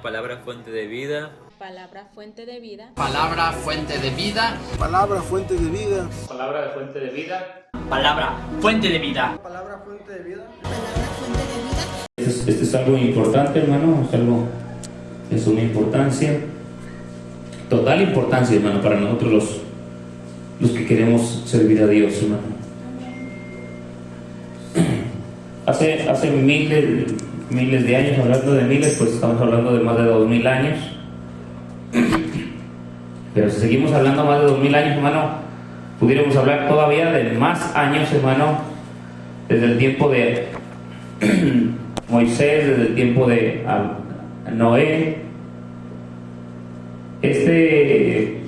Palabra fuente de vida. Palabra fuente de vida. Palabra fuente de vida. Palabra fuente de vida. Palabra fuente de vida. Palabra fuente de vida. Palabra fuente de vida. Palabra fuente de vida. Este es algo importante, hermano. Es algo de suma importancia. Total importancia, hermano, para nosotros los que queremos servir a Dios, hermano. Hace miles de años, hablando de miles, pues estamos hablando de más de 2000 años. Pero si seguimos hablando más de 2000 años, hermano, pudiéramos hablar todavía de más años, hermano, desde el tiempo de Moisés, desde el tiempo de Noé. Este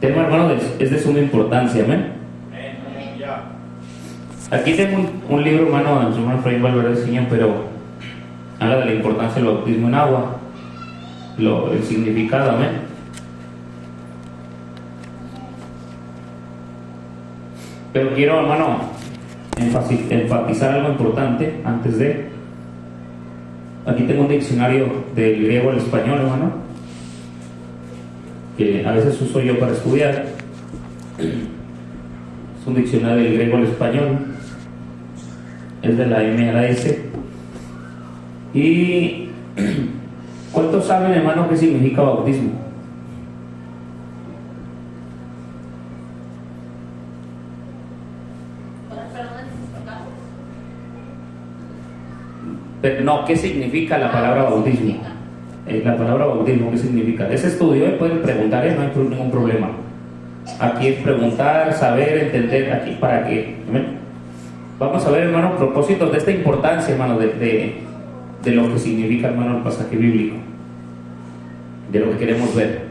tema, hermano, es de suma importancia, amén. Aquí tengo un libro, hermano, de su hermano Fray Valverde Siño, pero habla de la importancia del bautismo en agua, el significado, amén. Pero quiero, hermano, enfatizar algo importante antes de. Aquí tengo un diccionario del griego al español, hermano, que a veces uso yo para estudiar. Es un diccionario del griego al español, es de la M a la S. Y ¿cuántos saben, hermano, qué significa bautismo? Pero no, ¿qué significa la palabra bautismo? La palabra bautismo, ¿qué significa? Ese estudio pueden preguntar, no hay ningún problema. Aquí es preguntar, saber, entender, aquí para qué. Vamos a ver, hermano, propósitos de esta importancia, hermano, de lo que significa, hermano, el pasaje bíblico, de lo que queremos ver.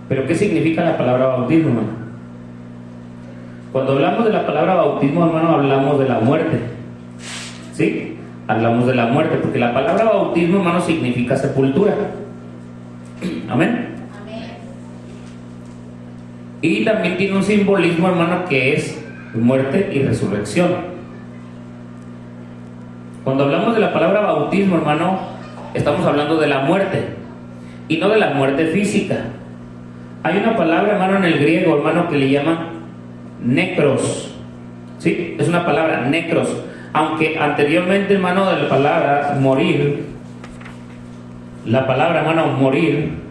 Pero ¿qué significa la palabra bautismo, hermano? Cuando hablamos de la palabra bautismo, hermano, hablamos de la muerte, ¿sí? Hablamos de la muerte, porque la palabra bautismo, hermano, significa sepultura. Amén. Y también tiene un simbolismo, hermano, que es muerte y resurrección. Cuando hablamos de la palabra bautismo, hermano, estamos hablando de la muerte y no de la muerte física. Hay una palabra, hermano, en el griego, hermano, que le llaman necros. ¿Sí? Es una palabra, necros. Aunque anteriormente, hermano, de la palabra morir, la palabra, hermano, morir,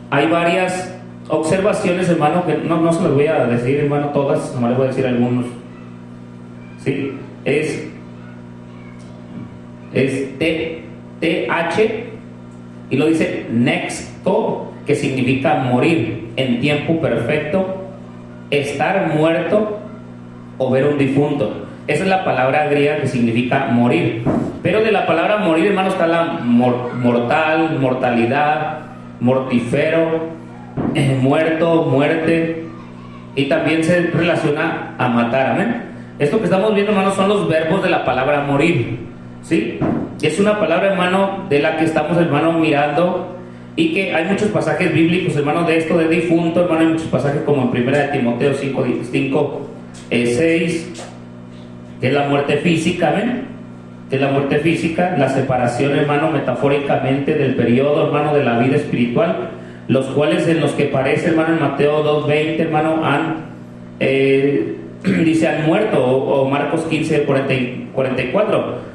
hay varias observaciones, hermano, que no se las voy a decir, hermano, todas, nomás les voy a decir algunos. ¿Sí? Es TH y lo dice nexto, que significa morir en tiempo perfecto, estar muerto o ver un difunto. Esa es la palabra griega que significa morir. Pero de la palabra morir, hermano, está la mortal, mortalidad, mortífero, muerto, muerte, y también se relaciona a matar, amén. Esto que estamos viendo, hermanos, son los verbos de la palabra morir, ¿sí? Es una palabra, hermano, de la que estamos, hermano, mirando, y que hay muchos pasajes bíblicos, hermano, de esto de difunto, hermano. Hay muchos pasajes como en 1 de Timoteo 6, que es la muerte física, amén, que es la muerte física, la separación, hermano, metafóricamente del periodo, hermano, de la vida espiritual, los cuales en los que parece, hermano, en Mateo 2:20, hermano, dice han muerto, o Marcos 15:44,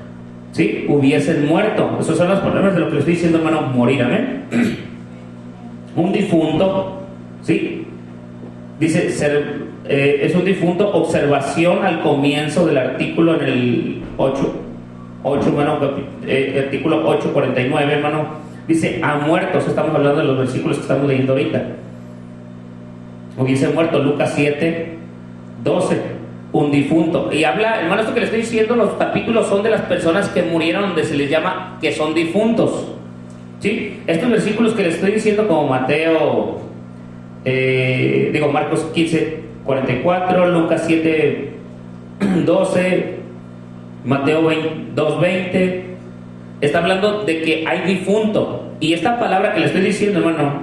¿sí? Hubiesen muerto. Esas son las palabras de lo que le estoy diciendo, hermano, morir, amén. Un difunto, ¿sí? Dice es un difunto, observación al comienzo del artículo en el 8, hermano, artículo 8:49, hermano, dice ha muerto. Estamos hablando de los versículos que estamos leyendo ahorita. Hubiese muerto, Lucas 7:12, un difunto. Y habla, hermano, esto que le estoy diciendo, los capítulos son de las personas que murieron, donde se les llama que son difuntos, ¿sí? Estos versículos que le estoy diciendo, como Marcos 15:44, Lucas 7:12, Mateo 2:20, está hablando de que hay difunto. Y esta palabra que le estoy diciendo, hermano,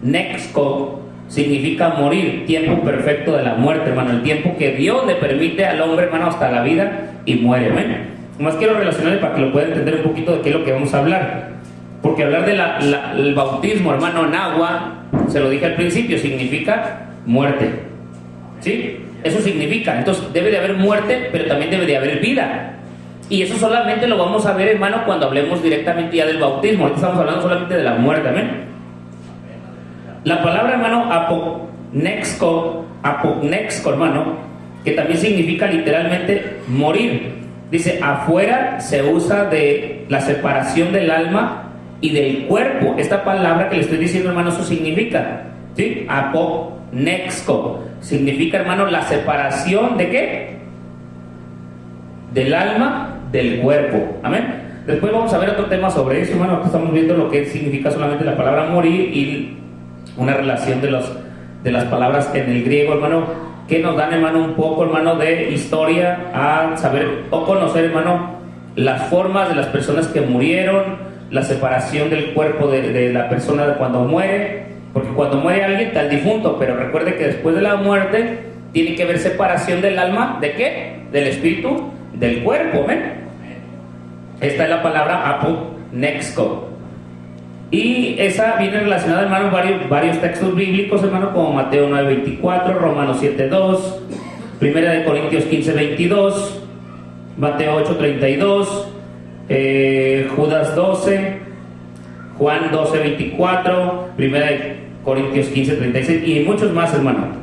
nexco, significa morir, tiempo perfecto de la muerte, hermano, el tiempo que Dios le permite al hombre, hermano, hasta la vida y muere, amén. Más quiero relacionarle para que lo puedan entender un poquito de qué es lo que vamos a hablar, porque hablar del bautismo, hermano, en agua, se lo dije al principio, significa muerte, ¿sí? Eso significa, entonces debe de haber muerte, pero también debe de haber vida. Y eso solamente lo vamos a ver, hermano, cuando hablemos directamente ya del bautismo. Ahorita estamos hablando solamente de la muerte, amén. La palabra, hermano, apognexco, hermano, que también significa literalmente morir. Dice, afuera se usa de la separación del alma y del cuerpo. Esta palabra que le estoy diciendo, hermano, eso significa, ¿sí? Apognexco. Significa, hermano, la separación ¿de qué? Del alma del cuerpo, amén. Después vamos a ver otro tema sobre eso, hermano. Aquí estamos viendo lo que significa solamente la palabra morir y una relación de las palabras en el griego, hermano, que nos dan, hermano, un poco, hermano, de historia a saber o conocer, hermano, las formas de las personas que murieron, la separación del cuerpo de la persona de cuando muere, porque cuando muere alguien está el difunto, pero recuerde que después de la muerte tiene que haber separación del alma, ¿de qué? Del espíritu, del cuerpo, ¿ven? Esta es la palabra apognexco. Y esa viene relacionada, hermano, varios textos bíblicos, hermano, como Mateo 9:24, Romanos 7:2, Primera de Corintios 15:22, Mateo 8:32, Judas 12, Juan 12:24, Primera de Corintios 15:36 y muchos más, hermano.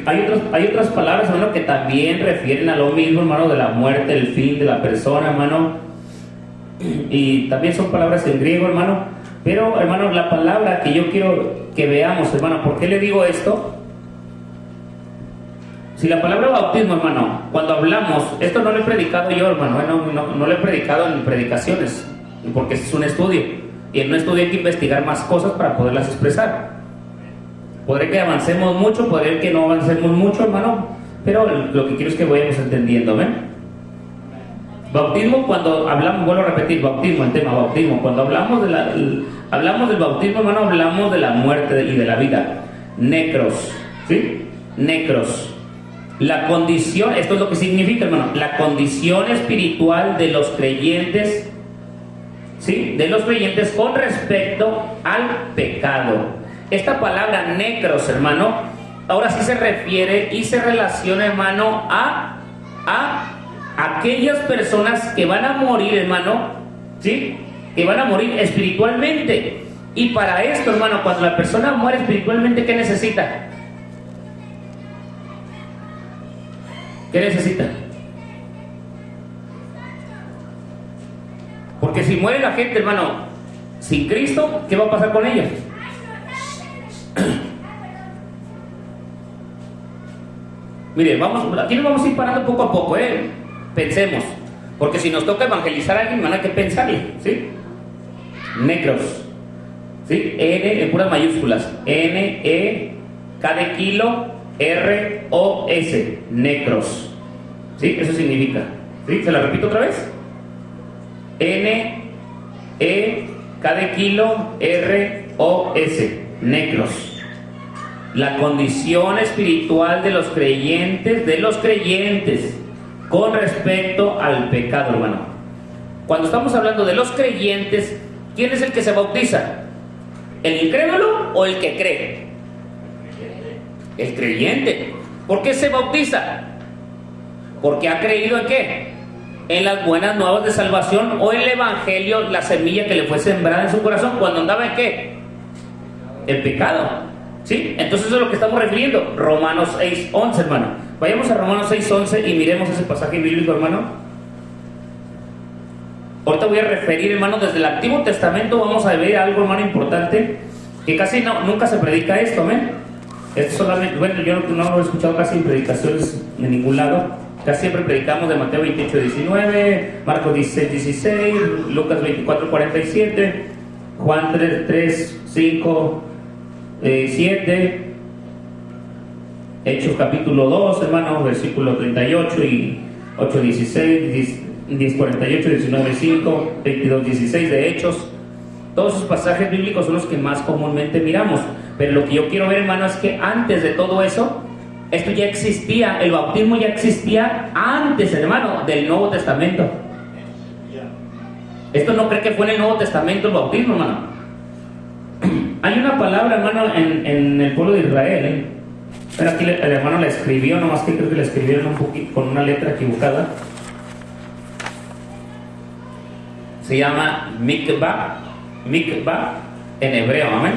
Hay otras palabras, hermano, que también refieren a lo mismo, hermano, de la muerte, el fin de la persona, hermano. Y también son palabras en griego, hermano. Pero, hermano, la palabra que yo quiero que veamos, hermano, ¿por qué le digo esto? Si la palabra bautismo, hermano, cuando hablamos, esto no lo he predicado yo, hermano, no lo he predicado en predicaciones, porque es un estudio. Y en un estudio hay que investigar más cosas para poderlas expresar. Podré que avancemos mucho, podré que no avancemos mucho, hermano, pero lo que quiero es que vayamos entendiendo, ¿ven? Bautismo, cuando hablamos, vuelvo a repetir, bautismo, el tema bautismo, cuando hablamos hablamos del bautismo, hermano, hablamos de la muerte y de la vida. Necros, ¿sí? Necros. La condición, esto es lo que significa, hermano, la condición espiritual de los creyentes, ¿sí? De los creyentes con respecto al pecado. Esta palabra necros, hermano, ahora sí se refiere y se relaciona, hermano, a aquellas personas que van a morir, hermano, ¿sí? Que van a morir espiritualmente. Y para esto, hermano, cuando la persona muere espiritualmente, ¿qué necesita? ¿Qué necesita? Porque si muere la gente, hermano, sin Cristo, ¿qué va a pasar con ellos? Mire, aquí nos vamos a ir parando poco a poco, pensemos, porque si nos toca evangelizar a alguien, van a que pensarle, ¿sí? Necros, ¿sí? N en puras mayúsculas, N, K de kilo, R, O, S, necros, ¿sí? Eso significa, ¿sí? ¿Se la repito otra vez? N, K de kilo, R, O, S, necros. La condición espiritual de los creyentes, con respecto al pecado, hermano. Cuando estamos hablando de los creyentes, ¿quién es el que se bautiza? ¿El incrédulo o el que cree? El creyente. ¿Por qué se bautiza? Porque ha creído en ¿qué? En las buenas nuevas de salvación o el evangelio, la semilla que le fue sembrada en su corazón cuando andaba en ¿qué? El pecado. ¿Sí? Entonces eso es lo que estamos refiriendo. Romanos 6:11, hermano. Vayamos a Romanos 6:11 y miremos ese pasaje bíblico, hermano. Ahorita voy a referir, hermano, desde el Antiguo Testamento vamos a ver algo, hermano, importante, que casi nunca se predica esto, ¿ven? Esto solamente, bueno, yo no lo he escuchado casi en predicaciones en ningún lado. Casi siempre predicamos de Mateo 28:19, Marcos 16:16, Lucas 24:47, Juan 3:5, 7, Hechos capítulo 2, hermano, versículo 38 y 8:16, 10:48, 19:5, 22:16 de Hechos. Todos esos pasajes bíblicos son los que más comúnmente miramos. Pero lo que yo quiero ver, hermano, es que antes de todo eso, esto ya existía, el bautismo ya existía antes, hermano, del Nuevo Testamento. Esto no cree que fue en el Nuevo Testamento el bautismo, hermano. Hay una palabra, hermano, en el pueblo de Israel, pero aquí el hermano la escribió, nomás que creo que la escribieron un poquito con una letra equivocada. Se llama mikvah, mikvah en hebreo, amén.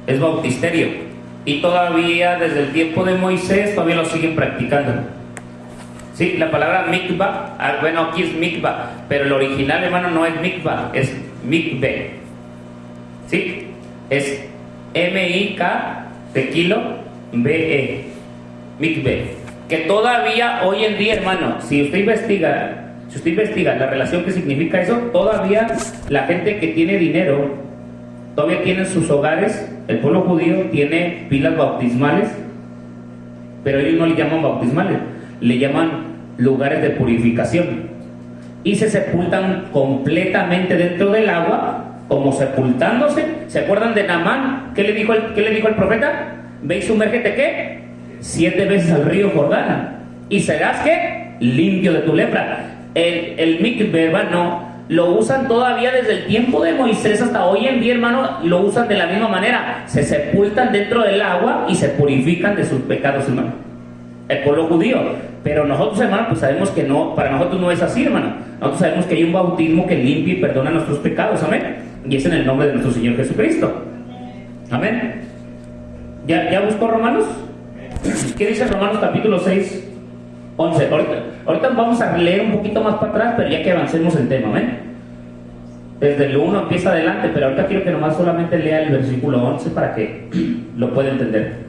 Es bautisterio. Y todavía desde el tiempo de Moisés todavía lo siguen practicando. Sí, la palabra mikvah, bueno, aquí es mikvah, pero el original, hermano, no es mikvah, es mikve. Sí, es M-I-K de kilo B-E, mikve. Que todavía hoy en día, hermano, si usted investiga la relación que significa eso, todavía la gente que tiene dinero, todavía tiene en sus hogares, el pueblo judío tiene pilas bautismales, pero ellos no le llaman bautismales, le llaman lugares de purificación, y se sepultan completamente dentro del agua, como sepultándose. ¿Se acuerdan de Naamán? ¿Qué le dijo el profeta? Ve y sumérgete, ¿qué? 7 veces al río Jordán, y serás, ¿qué? Limpio de tu lepra. El mikveh, hermano, lo usan todavía desde el tiempo de Moisés hasta hoy en día, hermano, lo usan de la misma manera. Se sepultan dentro del agua y se purifican de sus pecados, hermano. El pueblo judío. Pero nosotros, hermano, pues sabemos que no, para nosotros no es así, hermano. Nosotros sabemos que hay un bautismo que limpia y perdona nuestros pecados, amén. Y es en el nombre de nuestro Señor Jesucristo. Amén. ¿Ya buscó Romanos? ¿Qué dice Romanos capítulo 6, 11? Ahorita vamos a leer un poquito más para atrás, pero ya que avancemos el tema, amén. Desde el 1 empieza adelante, pero ahorita quiero que nomás solamente lea el versículo 11 para que lo pueda entender.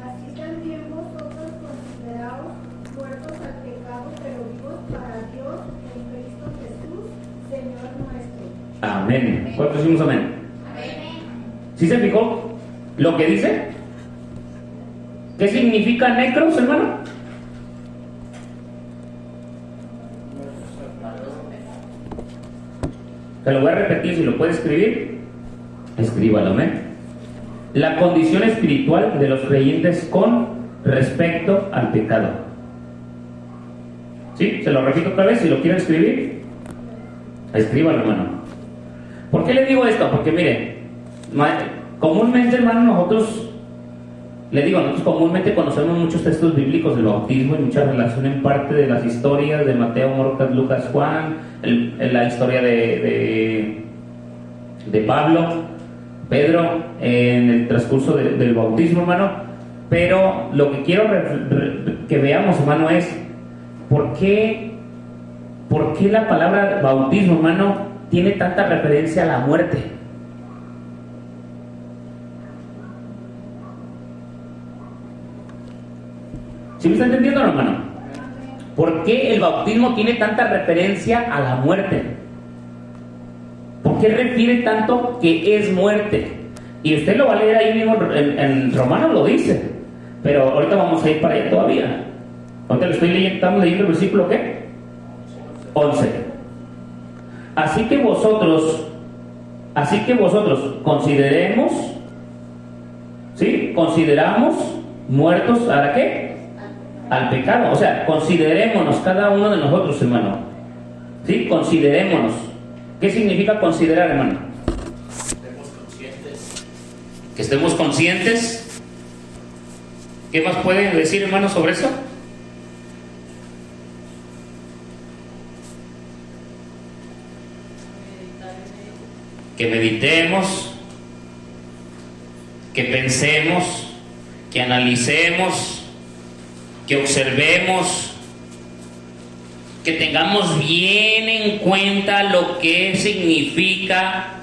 Así también vosotros consideraos muertos al pecado, pero vivos para Dios en Cristo Jesús, Señor nuestro. Amén. ¿Cuántos decimos amén? Amén. ¿Sí se fijó lo que dice? ¿Qué significa necros, hermano? Te lo voy a repetir, si lo puede escribir, escríbalo, amén. La condición espiritual de los creyentes con respecto al pecado. ¿Sí? Se lo repito otra vez, si lo quiere escribir, escríbalo, hermano. ¿Por qué le digo esto? Porque mire, comúnmente, hermano, nosotros comúnmente conocemos muchos textos bíblicos del bautismo y mucha relación en parte de las historias de Mateo, Marcos, Lucas, Juan, la historia de Pablo, Pedro, en el transcurso del bautismo, hermano. Pero lo que quiero que veamos, hermano, es ¿por qué la palabra bautismo, hermano, tiene tanta referencia a la muerte? ¿Sí me está entendiendo, hermano? ¿Por qué el bautismo tiene tanta referencia a la muerte? ¿Por qué refiere tanto que es muerte? Y usted lo va a leer ahí mismo en Romanos, lo dice. Pero ahorita vamos a ir para allá todavía. Ahorita estamos leyendo el versículo, ¿qué? 11. Así que vosotros consideramos muertos, ¿a qué? Al pecado. O sea, considerémonos cada uno de nosotros, hermano. ¿Sí? Considerémonos. ¿Qué significa considerar, hermano? Que estemos conscientes. ¿Qué más pueden decir, hermano, sobre eso? Que meditemos, que pensemos, que analicemos, que observemos, que tengamos bien en cuenta lo que significa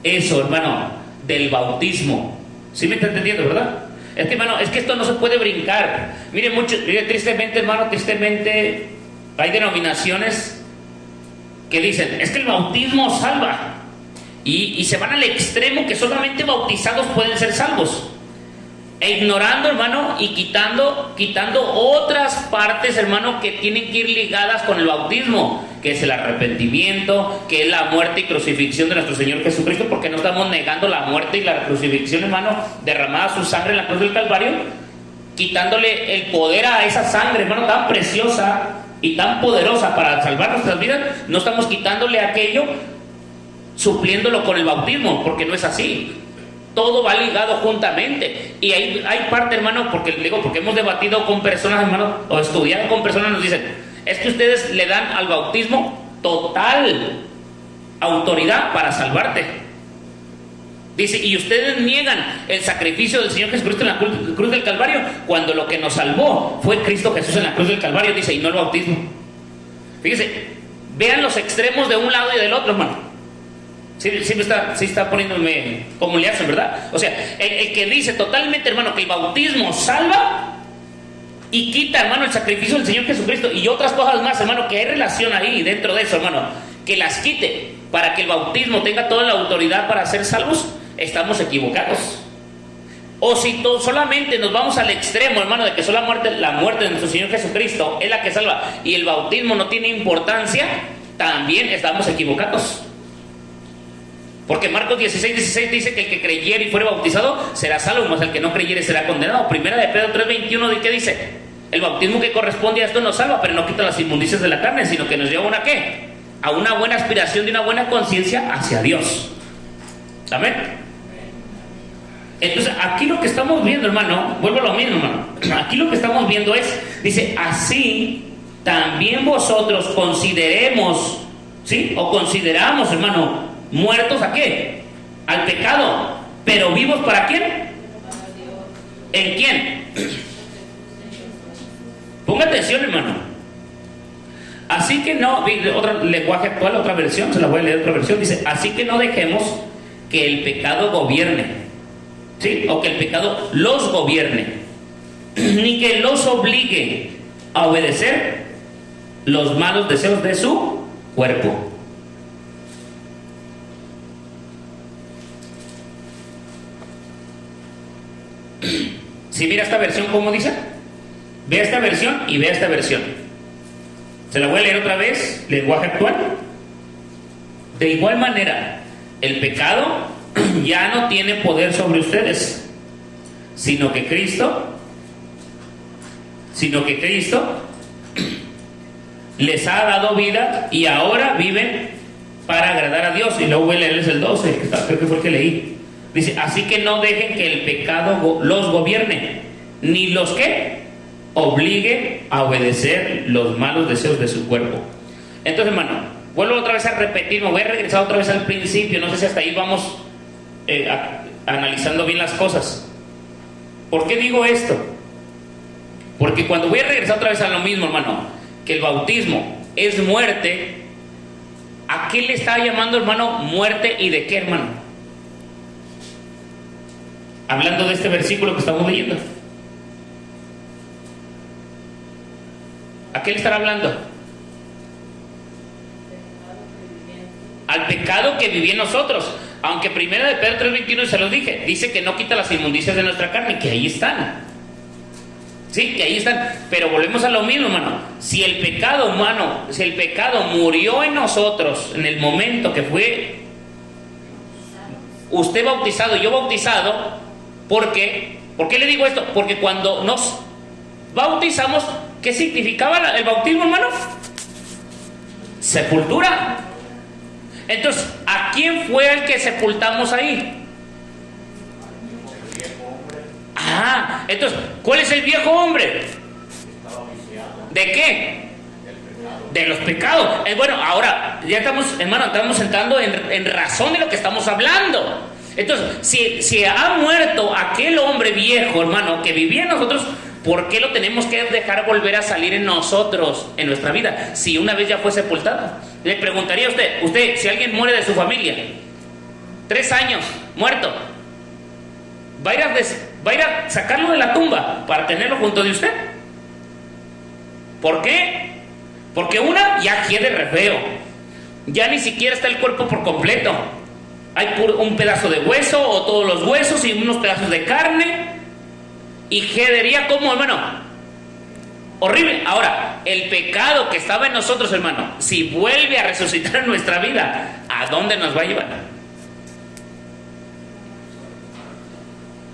eso, hermano, del bautismo. ¿Sí me está entendiendo, verdad? Es que, hermano, es que esto no se puede brincar. Mire, tristemente, hermano, hay denominaciones que dicen, es que el bautismo salva. Y se van al extremo que solamente bautizados pueden ser salvos. E ignorando, hermano, y quitando otras partes, hermano, que tienen que ir ligadas con el bautismo, que es el arrepentimiento, que es la muerte y crucifixión de nuestro Señor Jesucristo, porque no estamos negando la muerte y la crucifixión, hermano, derramada su sangre en la cruz del Calvario, quitándole el poder a esa sangre, hermano, tan preciosa y tan poderosa para salvar nuestras vidas. No estamos quitándole aquello, supliéndolo con el bautismo, porque no es así. Todo va ligado juntamente. Y hay parte, hermano, porque hemos debatido con personas, hermano, o estudiado con personas, nos dicen, es que ustedes le dan al bautismo total autoridad para salvarte. Dice, y ustedes niegan el sacrificio del Señor Jesucristo en la cruz del Calvario, cuando lo que nos salvó fue Cristo Jesús en la cruz del Calvario, dice, y no el bautismo. Fíjense, vean los extremos de un lado y del otro, hermano. Sí está poniéndome como le hacen, ¿verdad? O sea, el que dice totalmente, hermano, que el bautismo salva y quita, hermano, el sacrificio del Señor Jesucristo y otras cosas más, hermano, que hay relación ahí dentro de eso, hermano, que las quite para que el bautismo tenga toda la autoridad para ser salvos, estamos equivocados. O si solamente nos vamos al extremo, hermano, de que solo la muerte de nuestro Señor Jesucristo es la que salva y el bautismo no tiene importancia, también estamos equivocados. Porque Marcos 16 dice que el que creyere y fuere bautizado será salvo, mas el que no creyere será condenado. Primera de Pedro 3:21, ¿qué dice? El bautismo que corresponde a esto nos salva, pero no quita las inmundicias de la carne, sino que nos lleva a una ¿qué? A una buena aspiración y una buena conciencia hacia Dios. Amén. Entonces aquí lo que estamos viendo, hermano, vuelvo a lo mismo, hermano. Aquí lo que estamos viendo es, dice, así también vosotros consideremos, ¿sí? O consideramos, hermano, muertos ¿a qué? Al pecado, pero vivos ¿para quién? ¿En quién? Ponga atención, hermano. Así que no, otro lenguaje actual, otra versión, se la voy a leer otra versión, dice, así que no dejemos que el pecado gobierne, ¿sí? O que el pecado los gobierne, ni que los obligue a obedecer los malos deseos de su cuerpo. Si mira esta versión, ¿cómo dice? Ve esta versión y ve esta versión. Se la voy a leer otra vez, lenguaje actual. De igual manera, el pecado ya no tiene poder sobre ustedes, sino que Cristo les ha dado vida y ahora viven para agradar a Dios. Y luego voy a leerles el 12, creo que fue el que leí. Dice, así que no dejen que el pecado los gobierne, ni los que obligue a obedecer los malos deseos de su cuerpo. Entonces, hermano, vuelvo otra vez a repetir, me voy a regresar otra vez al principio, no sé si hasta ahí vamos analizando bien las cosas. ¿Por qué digo esto? Porque cuando voy a regresar otra vez a lo mismo, hermano, que el bautismo es muerte, ¿a qué le está llamando, hermano, muerte y de qué, hermano? Hablando de este versículo que estamos leyendo, ¿a qué le estará hablando? Al pecado que vivía en nosotros. Aunque primera de Pedro 3:21 se los dije, dice que no quita las inmundicias de nuestra carne, que ahí están. Sí, que ahí están. Pero volvemos a lo mismo, hermano. Si el pecado, hermano, si el pecado murió en nosotros en el momento que fue usted bautizado, yo bautizado, ¿por qué le digo esto? Porque cuando nos bautizamos, ¿qué significaba el bautismo, hermano? Sepultura. Entonces, ¿a quién fue el que sepultamos ahí? Entonces, ¿cuál es el viejo hombre? ¿De qué? De los pecados. Bueno, ahora ya estamos, hermano, estamos entrando en razón de lo que estamos hablando. Entonces, si ha muerto aquel hombre viejo, hermano, que vivía en nosotros, ¿por qué lo tenemos que dejar volver a salir en nosotros, en nuestra vida, si una vez ya fue sepultado? Le preguntaría a usted, si alguien muere de su familia, 3 años, muerto, ¿va a ir a sacarlo de la tumba para tenerlo junto de usted? ¿Por qué? Porque ya quiere re feo, ya ni siquiera está el cuerpo por completo. Hay un pedazo de hueso o todos los huesos y unos pedazos de carne. Y quedaría como, hermano, horrible. Ahora, el pecado que estaba en nosotros, hermano, si vuelve a resucitar en nuestra vida, ¿a dónde nos va a llevar?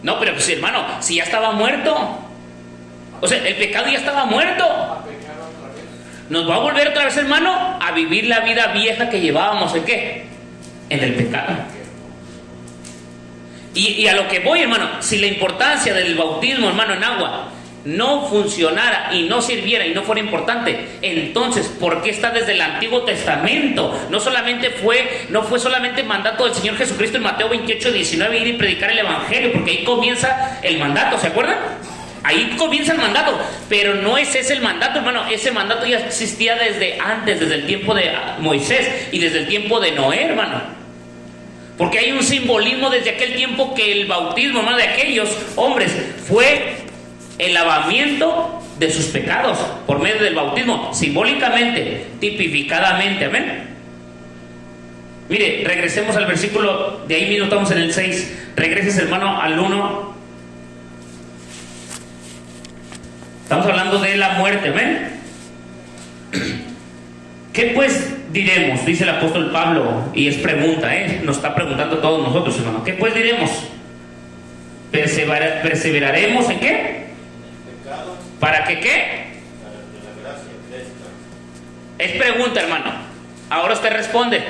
No, pero pues, hermano, si ya estaba muerto. O sea, el pecado ya estaba muerto. Nos va a volver otra vez, hermano, a vivir la vida vieja que llevábamos. ¿En qué? En el pecado. Y a lo que voy, hermano, si la importancia del bautismo, hermano, en agua no funcionara y no sirviera y no fuera importante, entonces, ¿por qué está desde el Antiguo Testamento? No fue solamente mandato del Señor Jesucristo en Mateo 28:19, ir y predicar el Evangelio, porque ahí comienza el mandato, ¿se acuerdan? Ahí comienza el mandato, pero no es ese el mandato, hermano. Ese mandato ya existía desde antes, desde el tiempo de Moisés y desde el tiempo de Noé, hermano. Porque hay un simbolismo desde aquel tiempo que el bautismo, hermano, de aquellos hombres fue el lavamiento de sus pecados por medio del bautismo, simbólicamente, tipificadamente, amén. Mire, regresemos al versículo, de ahí mismo estamos en el 6, regreses, hermano, al 1. Estamos hablando de la muerte, amén. ¿Qué pues diremos? Dice el apóstol Pablo, y es pregunta, nos está preguntando a todos nosotros, hermano. ¿Qué pues diremos? ¿Perseveraremos en qué? ¿Para que qué? Es pregunta, hermano. Ahora usted responde.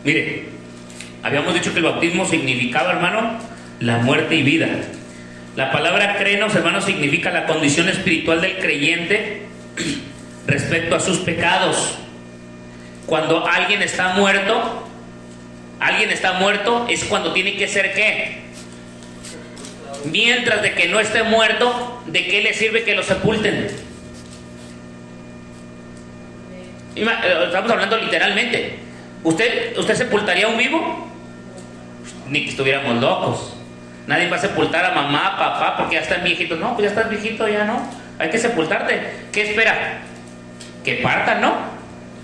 Mire, habíamos dicho que el bautismo significaba, hermano, la muerte y vida. La palabra crenos, hermano, significa la condición espiritual del creyente respecto a sus pecados. Cuando alguien está muerto es cuando tiene que ser ¿qué? Mientras de que no esté muerto, ¿de qué le sirve que lo sepulten? Estamos hablando literalmente. ¿Usted sepultaría a un vivo? Ni que estuviéramos locos. Nadie va a sepultar a mamá, papá, porque ya están viejitos. No, pues ya estás viejito, ya no. Hay que sepultarte. ¿Qué espera? Que partan, ¿no?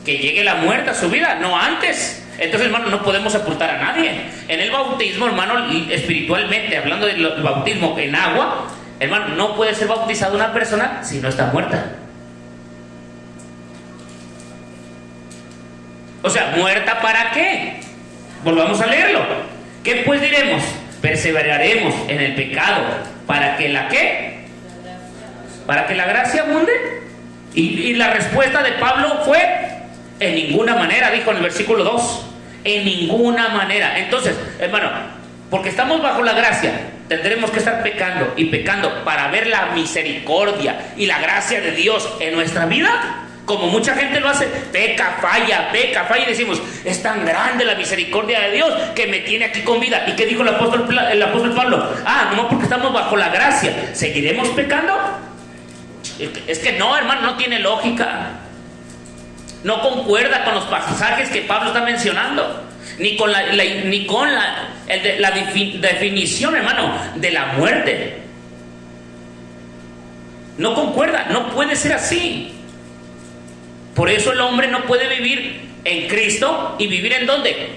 Que llegue la muerte a su vida, no antes. Entonces, hermano, no podemos sepultar a nadie. En el bautismo, hermano, espiritualmente, hablando del bautismo en agua, hermano, no puede ser bautizada una persona si no está muerta. O sea, ¿muerta para qué? Volvamos a leerlo. ¿Qué pues diremos? Perseveraremos en el pecado para que la ¿qué? Para que la gracia abunde. Y la respuesta de Pablo fue: en ninguna manera, dijo en el versículo 2. En ninguna manera. Entonces, hermano, porque estamos bajo la gracia, tendremos que estar pecando y pecando para ver la misericordia y la gracia de Dios en nuestra vida. Como mucha gente lo hace, peca, falla, y decimos, es tan grande la misericordia de Dios que me tiene aquí con vida. ¿Y qué dijo el apóstol Pablo? Nomás porque estamos bajo la gracia, ¿seguiremos pecando? Es que no, hermano, no tiene lógica. No concuerda con los pasajes que Pablo está mencionando, ni con la definición, hermano, de la muerte. No concuerda, no puede ser así. Por eso el hombre no puede vivir en Cristo y vivir ¿en dónde?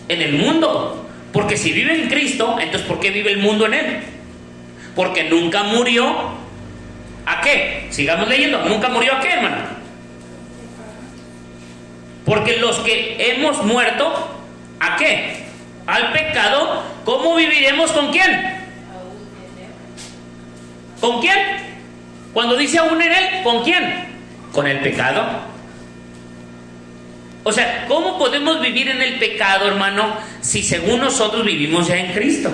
En el mundo. Porque si vive en Cristo, entonces ¿por qué vive el mundo en él? Porque nunca murió. ¿A qué? Sigamos leyendo. ¿Nunca murió a qué, hermano? Porque los que hemos muerto, ¿a qué? Al pecado. ¿Cómo viviremos con quién? ¿Con quién? Cuando dice aún en él, ¿con quién? Con el pecado. O sea, ¿cómo podemos vivir en el pecado, hermano, si según nosotros vivimos ya en Cristo?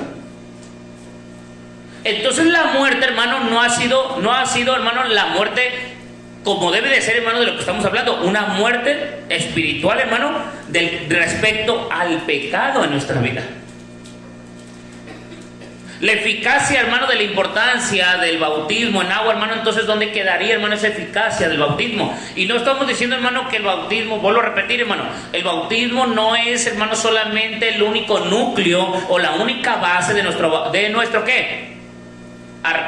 Entonces la muerte, hermano, no ha sido, hermano, la muerte como debe de ser, hermano, de lo que estamos hablando, una muerte espiritual, hermano, respecto al pecado en nuestra vida. La eficacia, hermano, de la importancia del bautismo en agua, hermano, entonces ¿dónde quedaría, hermano, esa eficacia del bautismo? Y no estamos diciendo, hermano, que el bautismo, vuelvo a repetir, hermano, el bautismo no es, hermano, solamente el único núcleo o la única base de nuestro ¿qué?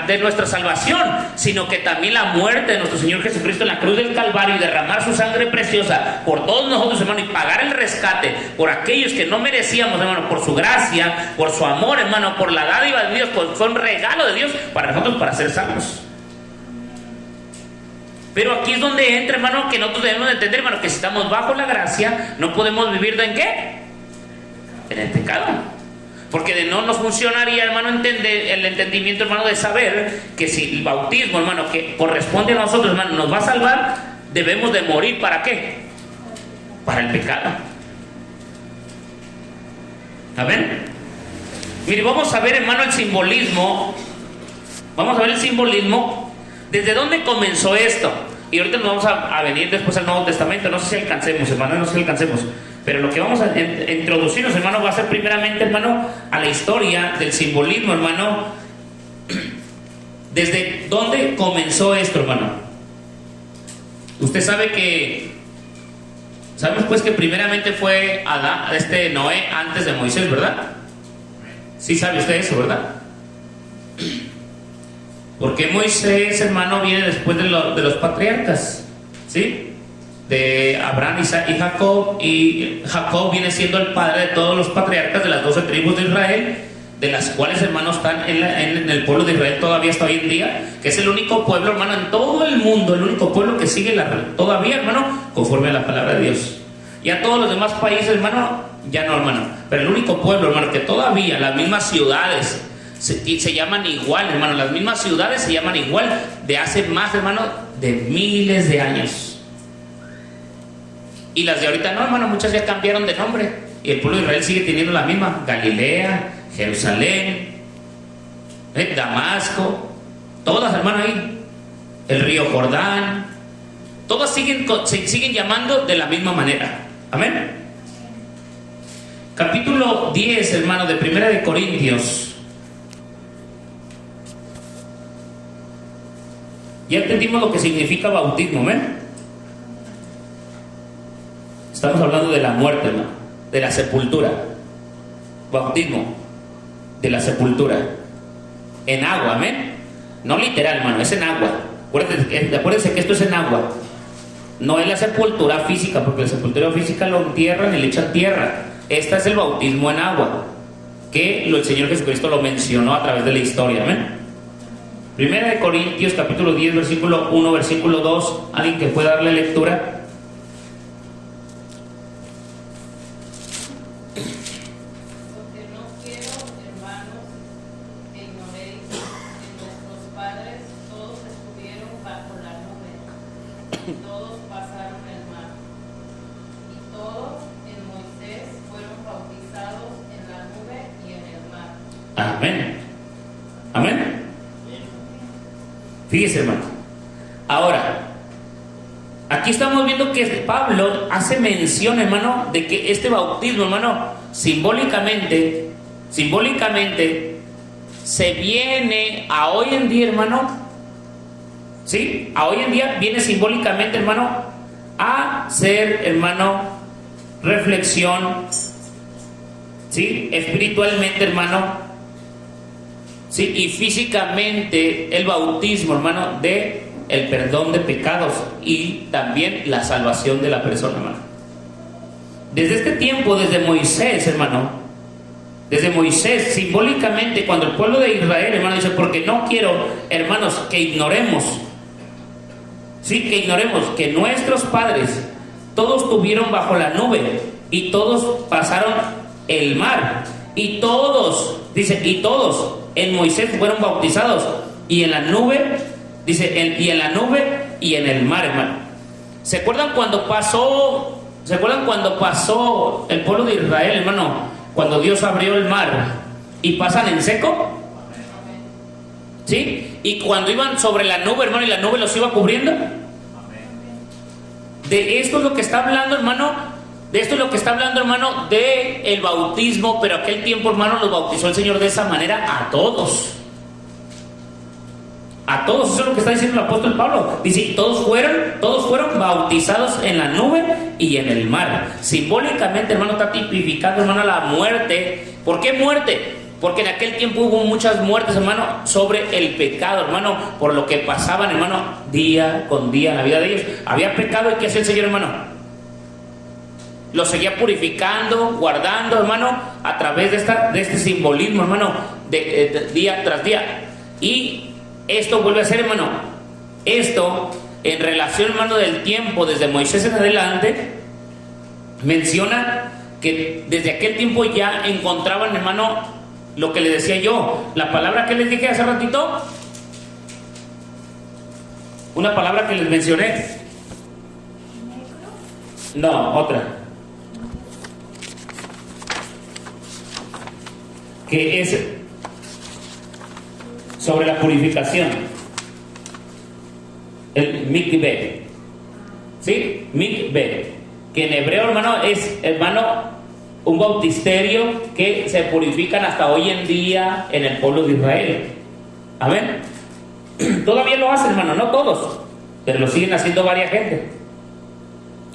de nuestra salvación, sino que también la muerte de nuestro Señor Jesucristo en la cruz del Calvario y derramar su sangre preciosa por todos nosotros, hermano, y pagar el rescate por aquellos que no merecíamos, hermano, por su gracia, por su amor, hermano, por la dádiva de Dios, fue un regalo de Dios para nosotros, para ser salvos. Pero aquí es donde entra, hermano, que nosotros debemos entender, hermano, que si estamos bajo la gracia, no podemos vivir ¿en qué? En el pecado. Porque de no nos funcionaría, hermano, entender el entendimiento, hermano, de saber que si el bautismo, hermano, que corresponde a nosotros, hermano, nos va a salvar, debemos de morir. ¿Para qué? Para el pecado. ¿Amén? Mire, vamos a ver, hermano, el simbolismo. Vamos a ver el simbolismo. ¿Desde dónde comenzó esto? Y ahorita nos vamos a venir después al Nuevo Testamento. No sé si alcancemos, hermano, no sé si alcancemos. Pero lo que vamos a introducirnos, hermano, va a ser primeramente, hermano, a la historia del simbolismo, hermano. ¿Desde dónde comenzó esto, hermano? Usted sabe que... Sabemos pues que primeramente fue Noé antes de Moisés, ¿verdad? Sí sabe usted eso, ¿verdad? Porque Moisés, hermano, viene después de los patriarcas, ¿sí? De Abraham, Isaac y Jacob, y Jacob viene siendo el padre de todos los patriarcas de las 12 tribus de Israel, de las cuales, hermanos, están en el pueblo de Israel todavía hasta hoy en día, que es el único pueblo, hermano, en todo el mundo, el único pueblo que sigue todavía, hermano, conforme a la palabra de Dios. Y a todos los demás países, hermano, ya no, hermano, pero el único pueblo, hermano, que todavía las mismas ciudades se llaman igual, hermano, las mismas ciudades se llaman igual de hace más, hermano, de miles de años. Y las de ahorita no, hermano, muchas ya cambiaron de nombre. Y el pueblo de Israel sigue teniendo la misma: Galilea, Jerusalén, Damasco, todas, hermano, ahí. El río Jordán. Todas se siguen llamando de la misma manera. Amén. Capítulo 10, hermano, de Primera de Corintios. Ya entendimos lo que significa bautismo, ¿amén? Estamos hablando de la muerte, hermano, de la sepultura. Bautismo de la sepultura en agua, amén. No literal, hermano, es en agua. Acuérdense que esto es en agua. No es la sepultura física, porque la sepultura física lo entierran y le echan tierra. Esta es el bautismo en agua, que el Señor Jesucristo lo mencionó a través de la historia, amén. Primera de Corintios, capítulo 10, versículo 1, versículo 2. ¿Alguien que pueda darle lectura? Amén. Amén. Fíjese, hermano. Ahora, aquí estamos viendo que Pablo hace mención, hermano, de que este bautismo, hermano, simbólicamente se viene a hoy en día, hermano. ¿Sí? A hoy en día viene simbólicamente, hermano, a ser, hermano, reflexión. ¿Sí? Espiritualmente, hermano. Sí, y físicamente el bautismo, hermano, de el perdón de pecados y también la salvación de la persona, hermano. Desde este tiempo, desde Moisés, hermano, desde Moisés, simbólicamente, cuando el pueblo de Israel, hermano, dice: porque no quiero, hermanos, que ignoremos, sí, que ignoremos que nuestros padres todos estuvieron bajo la nube y todos pasaron el mar, y todos, dice, y todos en Moisés fueron bautizados, y en la nube, dice, y en la nube y en el mar, hermano. ¿Se acuerdan cuando pasó el pueblo de Israel, hermano? Cuando Dios abrió el mar y pasan en seco, ¿sí? Y cuando iban sobre la nube, hermano, y la nube los iba cubriendo. De esto es lo que está hablando, hermano. De esto es lo que está hablando, hermano, de el bautismo. Pero aquel tiempo, hermano, los bautizó el Señor de esa manera a todos. A todos, eso es lo que está diciendo el apóstol Pablo. Dice: todos fueron bautizados en la nube y en el mar. Simbólicamente, hermano, está tipificando, hermano, la muerte. ¿Por qué muerte? Porque en aquel tiempo hubo muchas muertes, hermano, sobre el pecado, hermano, por lo que pasaban, hermano, día con día en la vida de ellos. Había pecado, ¿y qué hacía el Señor, hermano? Lo seguía purificando, guardando, hermano, a través de este simbolismo, hermano, de día tras día. Y esto vuelve a ser, hermano, esto en relación, hermano, del tiempo, desde Moisés en adelante, menciona que desde aquel tiempo ya encontraban, hermano, lo que le decía yo, la palabra que les dije hace ratito, una palabra que les mencioné. No, otra. Que es sobre la purificación. El mikveh. ¿Sí? Mikveh. Que en hebreo, hermano, es, hermano, un bautisterio que se purifican hasta hoy en día en el pueblo de Israel. Amén. Todavía lo hacen, hermano, no todos, pero lo siguen haciendo varias gente.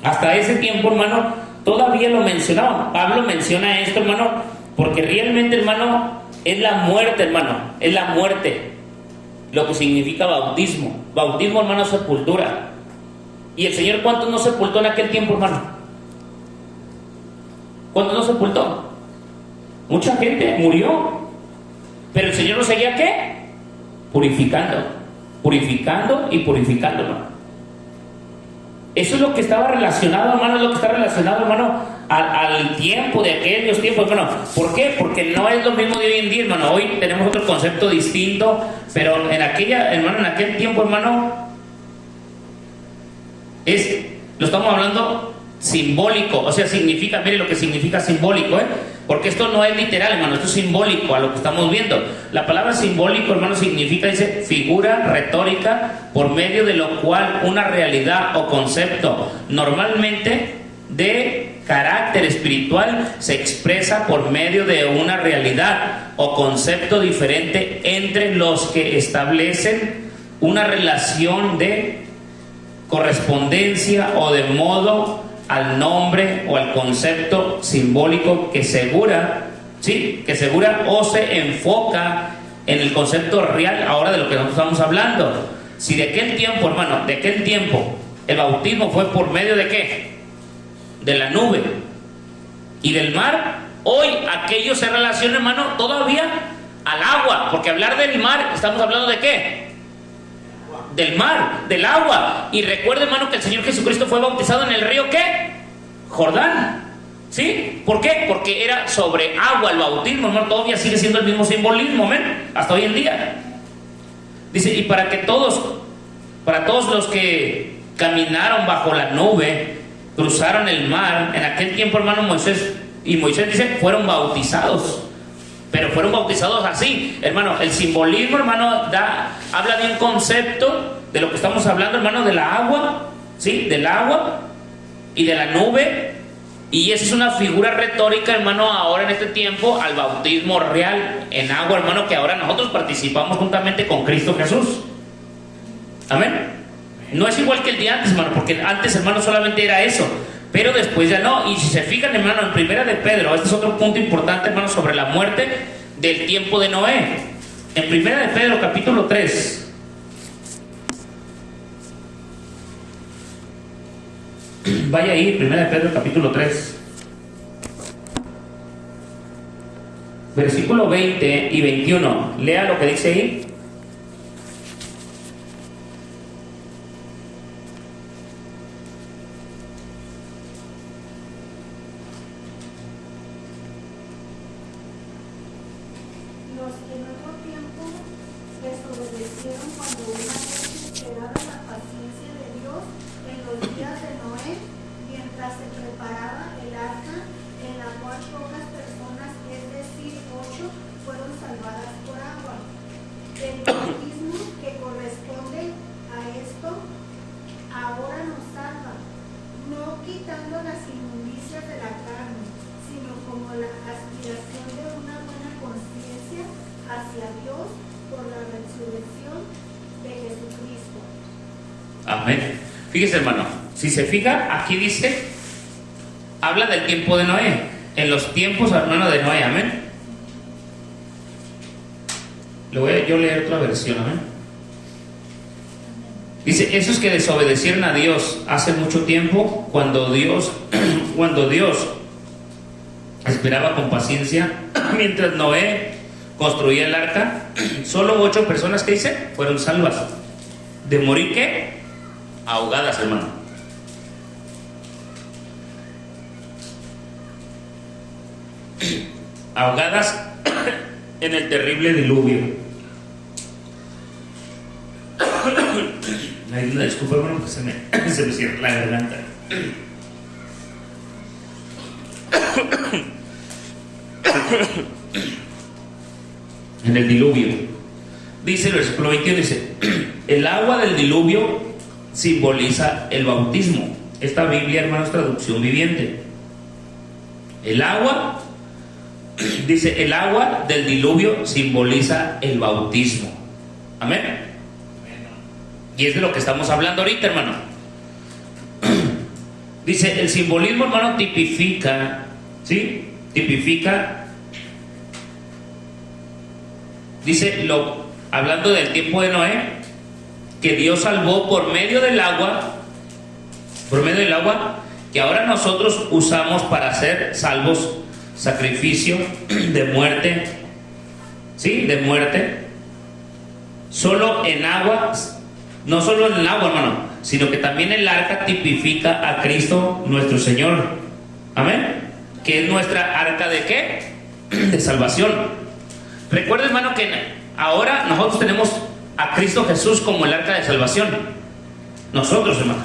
Hasta ese tiempo, hermano, todavía lo mencionaban. Pablo menciona esto, hermano, porque realmente, hermano, es la muerte, hermano, es la muerte lo que significa bautismo. Bautismo, hermano, sepultura. ¿Y el Señor cuántos no sepultó en aquel tiempo, hermano? ¿Cuántos no sepultó? Mucha gente murió. Pero el Señor lo seguía, ¿qué? Purificando. Purificando y purificando, hermano. Eso es lo que estaba relacionado, hermano, es lo que está relacionado, hermano, al tiempo de aquellos tiempos, hermano. ¿Por qué? Porque no es lo mismo de hoy en día, hermano. Hoy tenemos otro concepto distinto, pero en aquel tiempo, hermano, lo estamos hablando simbólico, o sea, significa, mire lo que significa simbólico, porque esto no es literal, hermano, esto es simbólico a lo que estamos viendo. La palabra simbólico, hermano, significa, dice, figura retórica por medio de lo cual una realidad o concepto normalmente de carácter espiritual se expresa por medio de una realidad o concepto diferente entre los que establecen una relación de correspondencia o de modo al nombre o al concepto simbólico que segura o se enfoca en el concepto real ahora de lo que nosotros estamos hablando. Si de aquel tiempo, hermano, de aquel tiempo el bautismo fue por medio de ¿qué? De la nube y del mar, hoy aquello se relaciona, hermano, todavía al agua, porque hablar del mar, estamos hablando de ¿qué? Del mar, del agua. Y recuerda, hermano, que el Señor Jesucristo fue bautizado en el río ¿qué? Jordán. ¿Sí? ¿Por qué? Porque era sobre agua el bautismo, hermano. Todavía sigue siendo el mismo simbolismo, ¿ven? Hasta hoy en día. Dice, y para todos los que caminaron bajo la nube, cruzaron el mar, en aquel tiempo, hermano, Moisés dice, fueron bautizados. Pero fueron bautizados así, hermano. El simbolismo, hermano, habla de un concepto de lo que estamos hablando, hermano, de la agua, ¿sí? Del agua y de la nube. Y esa es una figura retórica, hermano, ahora en este tiempo, al bautismo real en agua, hermano, que ahora nosotros participamos juntamente con Cristo Jesús. Amén. No es igual que el día antes, hermano, porque antes, hermano, solamente era eso. Pero después ya no. Y si se fijan, hermano, en Primera de Pedro, este es otro punto importante, hermano, sobre la muerte del tiempo de Noé. En Primera de Pedro, capítulo 3. Vaya ahí, Primera de Pedro, capítulo 3. Versículo 20 y 21. Lea lo que dice ahí. Amén. Fíjese, hermano, si se fija, aquí dice, habla del tiempo de Noé, en los tiempos, hermano, de Noé, amén. Le voy a yo leer otra versión, ¿eh? Dice, esos que desobedecieron a Dios hace mucho tiempo, cuando Dios esperaba con paciencia mientras Noé construía el arca, solo 8 personas, que dice, fueron salvas de morir, ¿qué? Ahogadas, hermano. Ahogadas en el terrible diluvio. Ay, una disculpa, hermano, porque se me cierra la garganta. En el diluvio. Dice el versículo 21, dice, el agua del diluvio simboliza el bautismo. Esta Biblia, hermano, es traducción viviente. El agua, dice, el agua del diluvio simboliza el bautismo. Amén. Y es de lo que estamos hablando ahorita, hermano. Dice, el simbolismo, hermano, tipifica, ¿sí? Tipifica, dice, hablando del tiempo de Noé, que Dios salvó por medio del agua, que ahora nosotros usamos para ser salvos, sacrificio de muerte, ¿sí? De muerte, solo en agua. No solo en el agua, hermano, sino que también el arca tipifica a Cristo nuestro Señor. Amén. Que es nuestra arca de ¿qué? De salvación. Recuerda, hermano, que ahora nosotros tenemos a Cristo Jesús como el arca de salvación. Nosotros, hermano.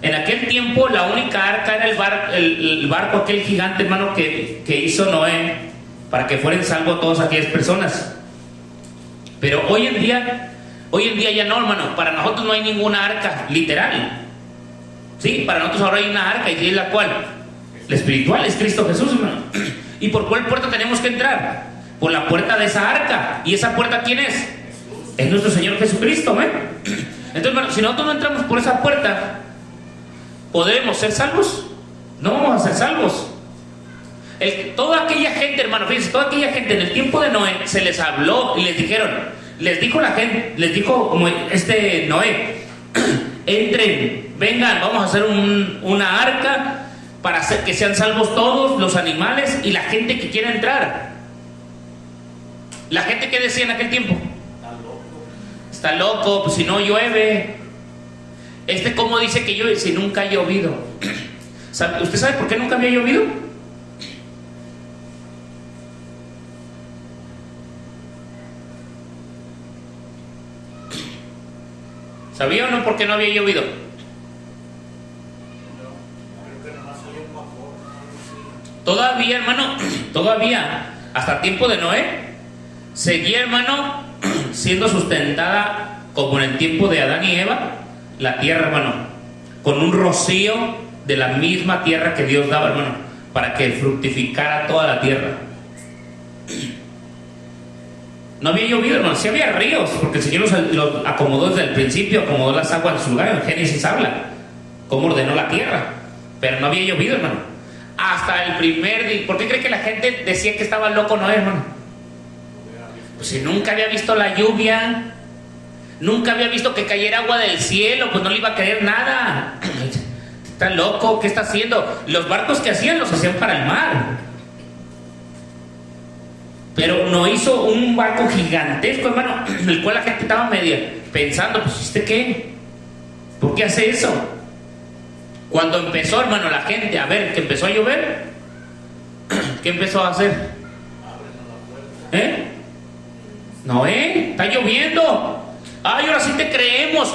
En aquel tiempo la única arca era el barco, aquel gigante, hermano, que hizo Noé para que fueran salvos todas aquellas personas. Pero hoy en día ya no, hermano. Para nosotros no hay ninguna arca literal. Sí, para nosotros ahora hay una arca, y es la cual, la espiritual, es Cristo Jesús, hermano. ¿Y por cuál puerta tenemos que entrar? Por la puerta de esa arca. ¿Y esa puerta quién es? Es nuestro Señor Jesucristo, ¿eh? Entonces, hermano, si nosotros no entramos por esa puerta, ¿podremos ser salvos? No vamos a ser salvos. Toda aquella gente, hermano, fíjense, toda aquella gente en el tiempo de Noé se les habló y les dijo la gente, les dijo como Noé, entren, vengan, vamos a hacer una arca para hacer que sean salvos todos los animales y la gente que quiera entrar. La gente que decía en aquel tiempo, está loco, pues si no llueve. ¿Cómo dice que llueve si nunca ha llovido? ¿Usted sabe por qué nunca había llovido? ¿Sabía o no por qué no había llovido? Todavía, hermano, hasta el tiempo de Noé, seguía, hermano, siendo sustentada como en el tiempo de Adán y Eva, la tierra, hermano, con un rocío de la misma tierra que Dios daba, hermano, para que fructificara toda la tierra. No había llovido, hermano, sí había ríos, porque el Señor los acomodó desde el principio, acomodó las aguas en su lugar. En Génesis habla cómo ordenó la tierra, pero no había llovido, hermano, hasta el primer día. ¿Por qué cree que la gente decía que estaba loco Noé, hermano? Pues si nunca había visto la lluvia, nunca había visto que cayera agua del cielo, pues no le iba a caer nada. Está loco, ¿qué está haciendo? Los barcos que hacían los hacían para el mar, pero no hizo un barco gigantesco, hermano, en el cual la gente estaba media pensando, pues ¿usted qué? ¿Por qué hace eso? Cuando empezó, hermano, la gente a ver que empezó a llover, ¿qué empezó a hacer? Noé, está lloviendo. Ay, ahora sí te creemos,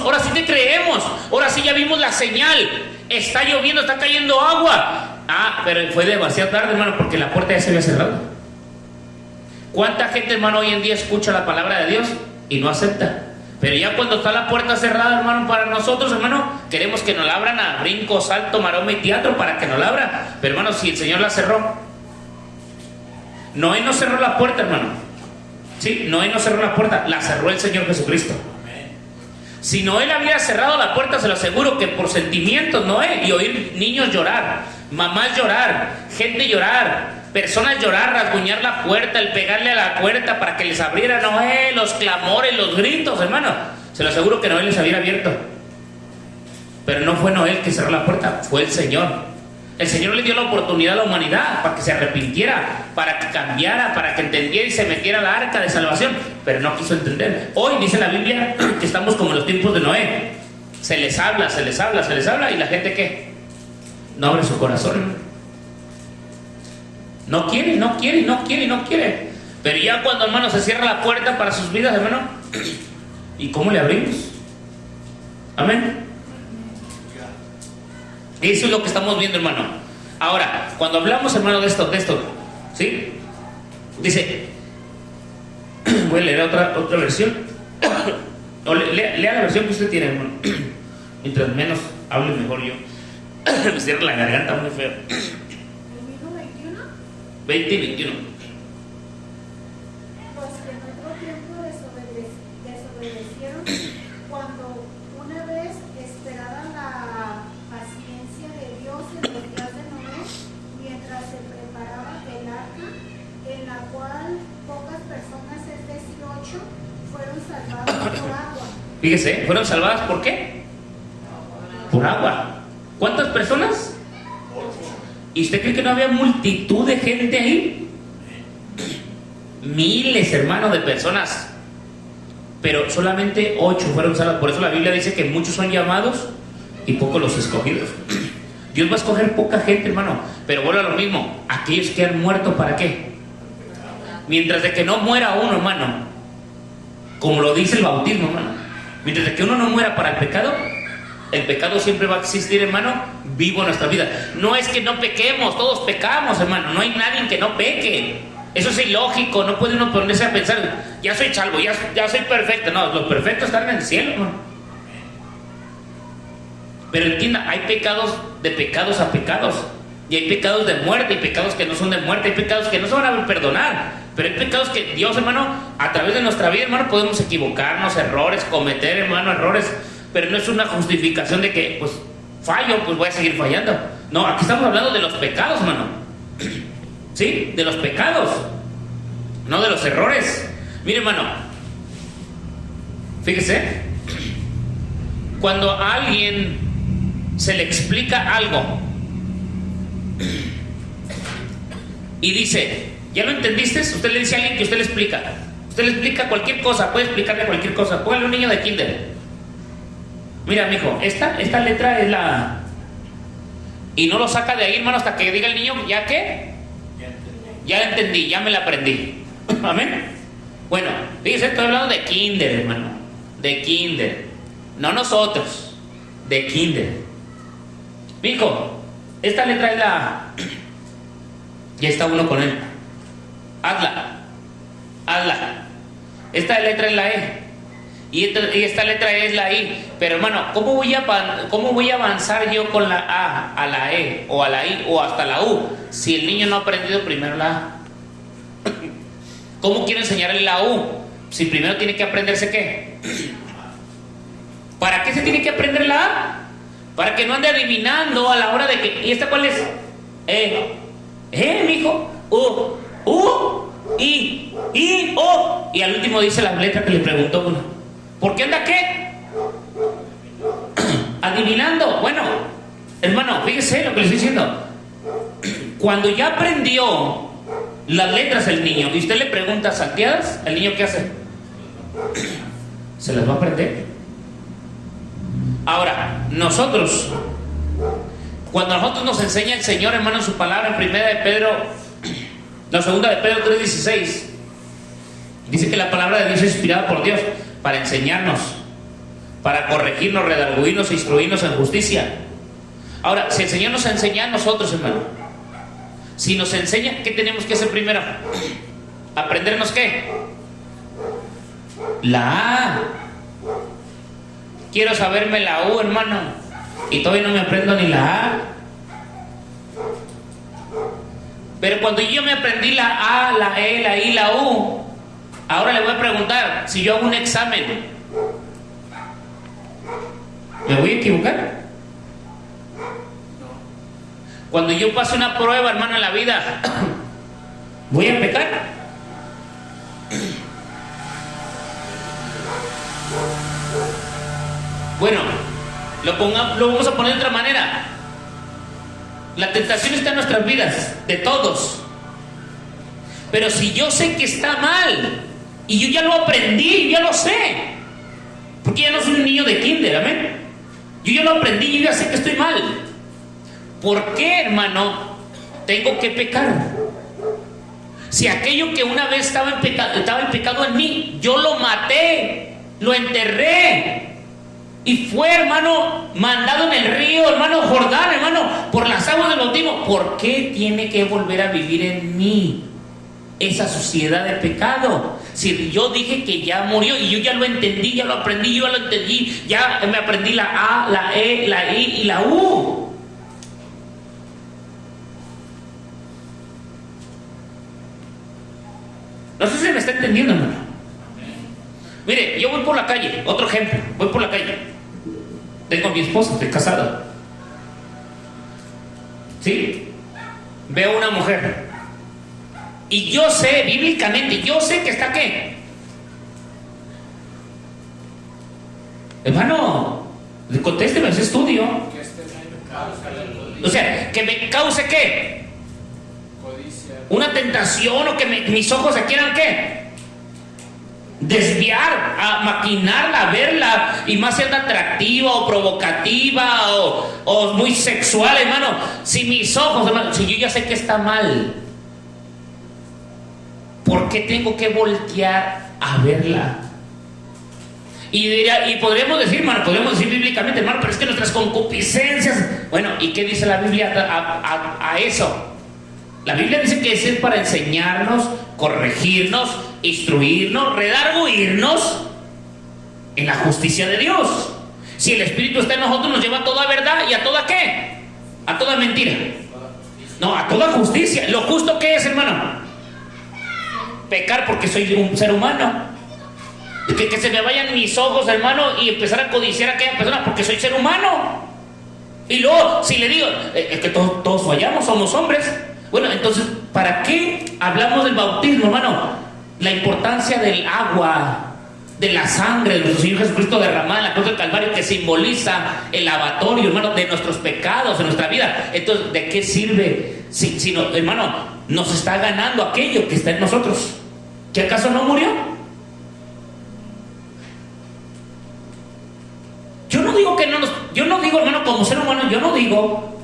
ahora sí ya vimos la señal. Está lloviendo, está cayendo agua. Pero fue demasiado tarde, hermano, porque la puerta ya se había cerrado. ¿Cuánta gente, hermano, hoy en día escucha la palabra de Dios y no acepta? Pero ya cuando está la puerta cerrada, hermano, para nosotros, hermano, queremos que nos la abran a brinco, salto, maroma y teatro para que nos la abra. Pero, hermano, si el Señor la cerró, Noé no cerró la puerta, hermano. Sí, Noé no cerró la puerta, la cerró el Señor Jesucristo. Si Noé le hubiera cerrado la puerta, se lo aseguro que por sentimientos, Noé, y oír niños llorar, mamás llorar, gente llorar, personas llorar, rasguñar la puerta, el pegarle a la puerta para que les abriera Noé, los clamores, los gritos, hermano. Se lo aseguro que Noé les había abierto. Pero no fue Noé el que cerró la puerta, fue el Señor. El Señor le dio la oportunidad a la humanidad para que se arrepintiera, para que cambiara, para que entendiera y se metiera a la arca de salvación, pero no quiso entender. Hoy dice la Biblia que estamos como en los tiempos de Noé. Se les habla, se les habla, se les habla, y la gente ¿qué? No abre su corazón. No quiere, no quiere, no quiere, no quiere. Pero ya cuando, hermano, se cierra la puerta para sus vidas, hermano, ¿y cómo le abrimos? Amén. Eso es lo que estamos viendo, hermano. Ahora, cuando hablamos, hermano, de esto, ¿sí? Dice, voy a leer otra versión. O lea la versión que usted tiene, hermano. Mientras menos hable, mejor yo. Me cierra la garganta muy feo. ¿El mismo 21? 20 y 21. Pues que en otro tiempo desobedecieron cuando una vez esperada la paciencia de Dios en los días de Noé, mientras se preparaba el arca, en la cual pocas personas, es decir, 8, fueron salvadas por agua. Fíjese, ¿fueron salvadas por qué? Por agua. ¿Cuántas personas? ¿Y usted cree que no había multitud de gente ahí? Miles, hermanos, de personas. Pero solamente 8 fueron salvadas. Por eso la Biblia dice que muchos son llamados y pocos los escogidos. Dios va a escoger poca gente, hermano. Pero vuelve a lo mismo. Aquellos que han muerto, ¿para qué? Mientras de que no muera uno, hermano, como lo dice el bautismo, hermano, mientras de que uno no muera para el pecado siempre va a existir, hermano, vivo en nuestra vida. No es que no pequemos, todos pecamos, hermano. No hay nadie que no peque. Eso es ilógico. No puede uno ponerse a pensar, ya soy salvo, ya soy perfecto. No, los perfectos están en el cielo, hermano. Pero entienda, hay pecados de pecados a pecados. Y hay pecados de muerte, y pecados que no son de muerte, hay pecados que no se van a perdonar. Pero hay pecados que Dios, hermano, a través de nuestra vida, hermano, podemos equivocarnos, cometer, hermano, errores. Pero no es una justificación de que, pues, fallo, pues voy a seguir fallando. No, aquí estamos hablando de los pecados, hermano. ¿Sí? De los pecados, no de los errores. Mire, hermano, fíjese, cuando a alguien se le explica algo y dice, ¿ya lo entendiste? Usted le dice a alguien que usted le explica cualquier cosa, puede explicarle cualquier cosa. Póngale a un niño de kinder. Mira, mijo, esta letra es la A. Y no lo saca de ahí, hermano, hasta que diga el niño, ¿ya qué? Ya la entendí, ya me la aprendí. Amén. Bueno, fíjese, estoy hablando de kinder, hermano. De kinder. No nosotros. De kinder. Mijo, esta letra es la A. Ya está uno con él. Hazla. Esta letra es la E. Y esta letra es la I. Pero, hermano, ¿cómo voy a avanzar yo con la A a la E o a la I o hasta la U si el niño no ha aprendido primero la A? ¿Cómo quiero enseñarle la U si primero tiene que aprenderse qué? ¿Para qué se tiene que aprender la A? Para que no ande adivinando a la hora de que... ¿Y esta cuál es? Mijo. I, O. Y al último dice la letra que le preguntó uno. ¿Por qué anda qué? Adivinando. Bueno, hermano, fíjese lo que le estoy diciendo. Cuando ya aprendió las letras el niño y usted le pregunta salteadas, ¿el niño qué hace? Se las va a aprender. Ahora, nosotros, cuando nosotros nos enseña el Señor, hermano, en su palabra, en segunda de Pedro 3:16, dice que la palabra de Dios es inspirada por Dios para enseñarnos, para corregirnos, redarguirnos e instruirnos en justicia. Ahora, si el Señor nos enseña a nosotros, hermano, si nos enseña, ¿qué tenemos que hacer primero? ¿Aprendernos qué? La A. Quiero saberme la U, hermano, y todavía no me aprendo ni la A. Pero cuando yo me aprendí la A, la E, la I, la U, ahora le voy a preguntar, si yo hago un examen, ¿me voy a equivocar? Cuando yo paso una prueba, hermano, en la vida, ¿Voy a pecar? Bueno, lo vamos a poner de otra manera. La tentación está en nuestras vidas, de todos. Pero si yo sé que está mal, y yo ya lo aprendí, ya lo sé, porque ya no soy un niño de kinder, amén. Yo ya lo aprendí, yo ya sé que estoy mal. ¿Por qué, hermano, tengo que pecar? Si aquello que una vez estaba el pecado en mí, yo lo maté, lo enterré, y fue, hermano, mandado en el río, hermano Jordán, hermano, por las aguas del bautismo. ¿Por qué tiene que volver a vivir en mí esa suciedad de pecado? Si yo dije que ya murió y yo ya lo entendí, ya lo aprendí, yo ya lo entendí, ya me aprendí la A, la E, la I y la U. No sé si me está entendiendo, hermano. Mire, yo voy por la calle, otro ejemplo, voy por la calle. Tengo a mi esposa, estoy casado. ¿Sí? Veo una mujer. Y yo sé, bíblicamente, yo sé que está ¿qué? Hermano, contésteme ese estudio. O sea, que me cause ¿qué? Una tentación, o que mis ojos se quieran ¿qué? Desviar, a maquinarla, a verla, y más siendo atractiva o provocativa o muy sexual, hermano. Si mis ojos, hermano, si yo ya sé que está mal, ¿por qué tengo que voltear a verla? Y podríamos decir, hermano, podríamos decir bíblicamente, hermano, pero es que nuestras concupiscencias. Bueno, ¿y qué dice la Biblia a eso? La Biblia dice que es para enseñarnos, corregirnos, instruirnos, redarguirnos en la justicia de Dios. Si el Espíritu está en nosotros, nos lleva a toda verdad y a toda ¿qué? A toda mentira. No, a toda justicia. ¿Lo justo qué es, hermano? Pecar porque soy un ser humano. Que se me vayan mis ojos, hermano, y empezar a codiciar a aquella persona porque soy ser humano. Y luego, si le digo, es que todos fallamos, somos hombres. Bueno, entonces, ¿para qué hablamos del bautismo, hermano? La importancia del agua, de la sangre de nuestro Señor Jesucristo derramada en la cruz del Calvario, que simboliza el lavatorio, hermano, de nuestros pecados, de nuestra vida. Entonces, ¿de qué sirve? Si no, hermano, nos está ganando aquello que está en nosotros. ¿Que acaso no murió? Yo no digo, hermano, como ser humano, yo no digo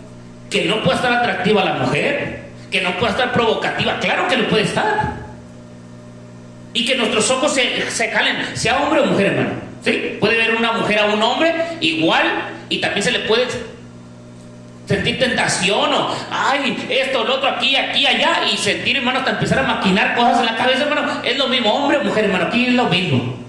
que no pueda estar atractiva la mujer, que no pueda estar provocativa. Claro que lo puede estar. Y que nuestros ojos se jalen, sea hombre o mujer, hermano. ¿Sí? Puede ver una mujer a un hombre igual, y también se le puede sentir tentación, o ay, esto, lo otro, aquí, allá, y sentir, hermano, hasta empezar a maquinar cosas en la cabeza, hermano. Es lo mismo, hombre o mujer, hermano, aquí es lo mismo.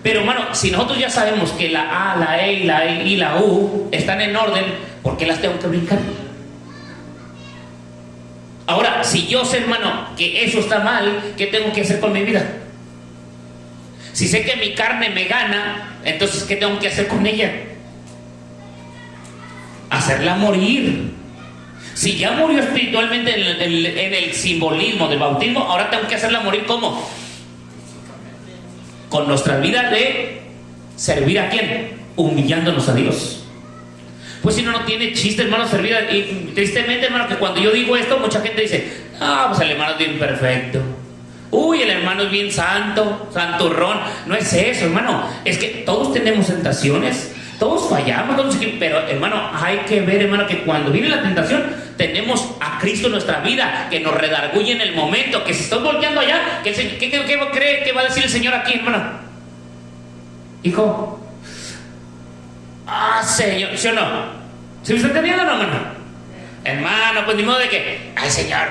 Pero, hermano, si nosotros ya sabemos que la A, la E, la I y la U están en orden, ¿por qué las tengo que brincar? Ahora, si yo sé, hermano, que eso está mal, ¿qué tengo que hacer con mi vida? Si sé que mi carne me gana, entonces ¿qué tengo que hacer con ella? Hacerla morir. Si ya murió espiritualmente en el simbolismo del bautismo, ahora tengo que hacerla morir ¿cómo? Con nuestra vida de servir ¿a quién? Humillándonos a Dios. Pues si no tiene chiste, hermano, servir. Y tristemente, hermano, que cuando yo digo esto, mucha gente dice, pues el hermano es bien perfecto. Uy, el hermano es bien santo, santurrón. No es eso, hermano. Es que todos tenemos tentaciones, todos fallamos, pero, hermano, hay que ver, hermano, que cuando viene la tentación, tenemos a Cristo en nuestra vida, que nos redarguye en el momento, que si estoy volteando allá, ¿qué cree que va a decir el Señor aquí, hermano? Hijo, Señor, ¿sí o no? ¿Se me está entendiendo o no, hermano? Hermano, pues ni modo de que, ay, Señor,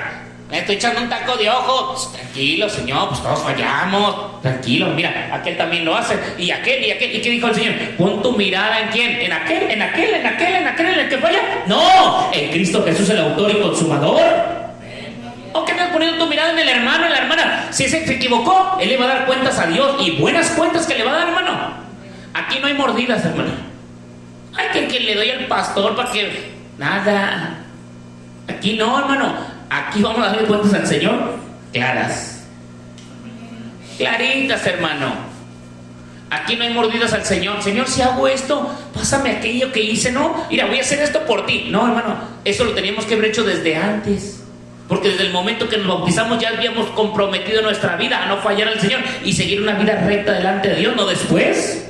me estoy echando un taco de ojo. Pues, tranquilo, Señor, pues todos fallamos. Tranquilo, mira, aquel también lo hace. Y aquel. ¿Y qué dijo el Señor? Pon tu mirada ¿en quién? ¿En aquel en el que falla? No, en Cristo Jesús, el autor y consumador. ¿O qué estás poniendo tu mirada en el hermano, en la hermana? Si ese se equivocó, él le va a dar cuentas a Dios, y buenas cuentas que le va a dar, hermano. Aquí no hay mordidas, hermano. Ay, que le doy al pastor para que... Nada. Aquí no, hermano. Aquí Aquí vamos a darle cuentas al Señor claras, claritas, hermano. Aquí no hay mordidas al Señor. Señor, si hago esto, pásame aquello que hice, ¿no? Mira, voy a hacer esto por ti. No, hermano, eso lo teníamos que haber hecho desde antes. Porque desde el momento que nos bautizamos ya habíamos comprometido nuestra vida a no fallar al Señor y seguir una vida recta delante de Dios, no después.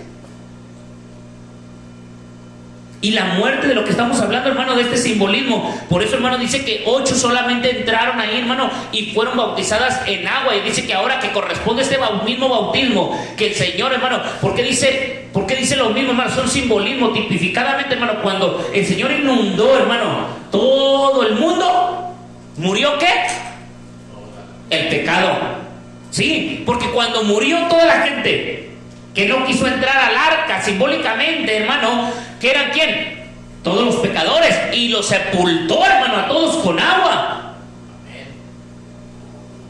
Y la muerte de lo que estamos hablando, hermano, de este simbolismo. Por eso, hermano, dice que 8 solamente entraron ahí, hermano, y fueron bautizadas en agua. Y dice que ahora que corresponde este mismo bautismo, que el Señor, hermano, ¿por qué dice lo mismo, hermano? Son simbolismo, tipificadamente, hermano, cuando el Señor inundó, hermano, todo el mundo, ¿murió qué? El pecado. Sí, porque cuando murió toda la gente que no quiso entrar al arca, simbólicamente, hermano, ¿que eran quién? Todos los pecadores, y los sepultó, hermano, a todos con agua.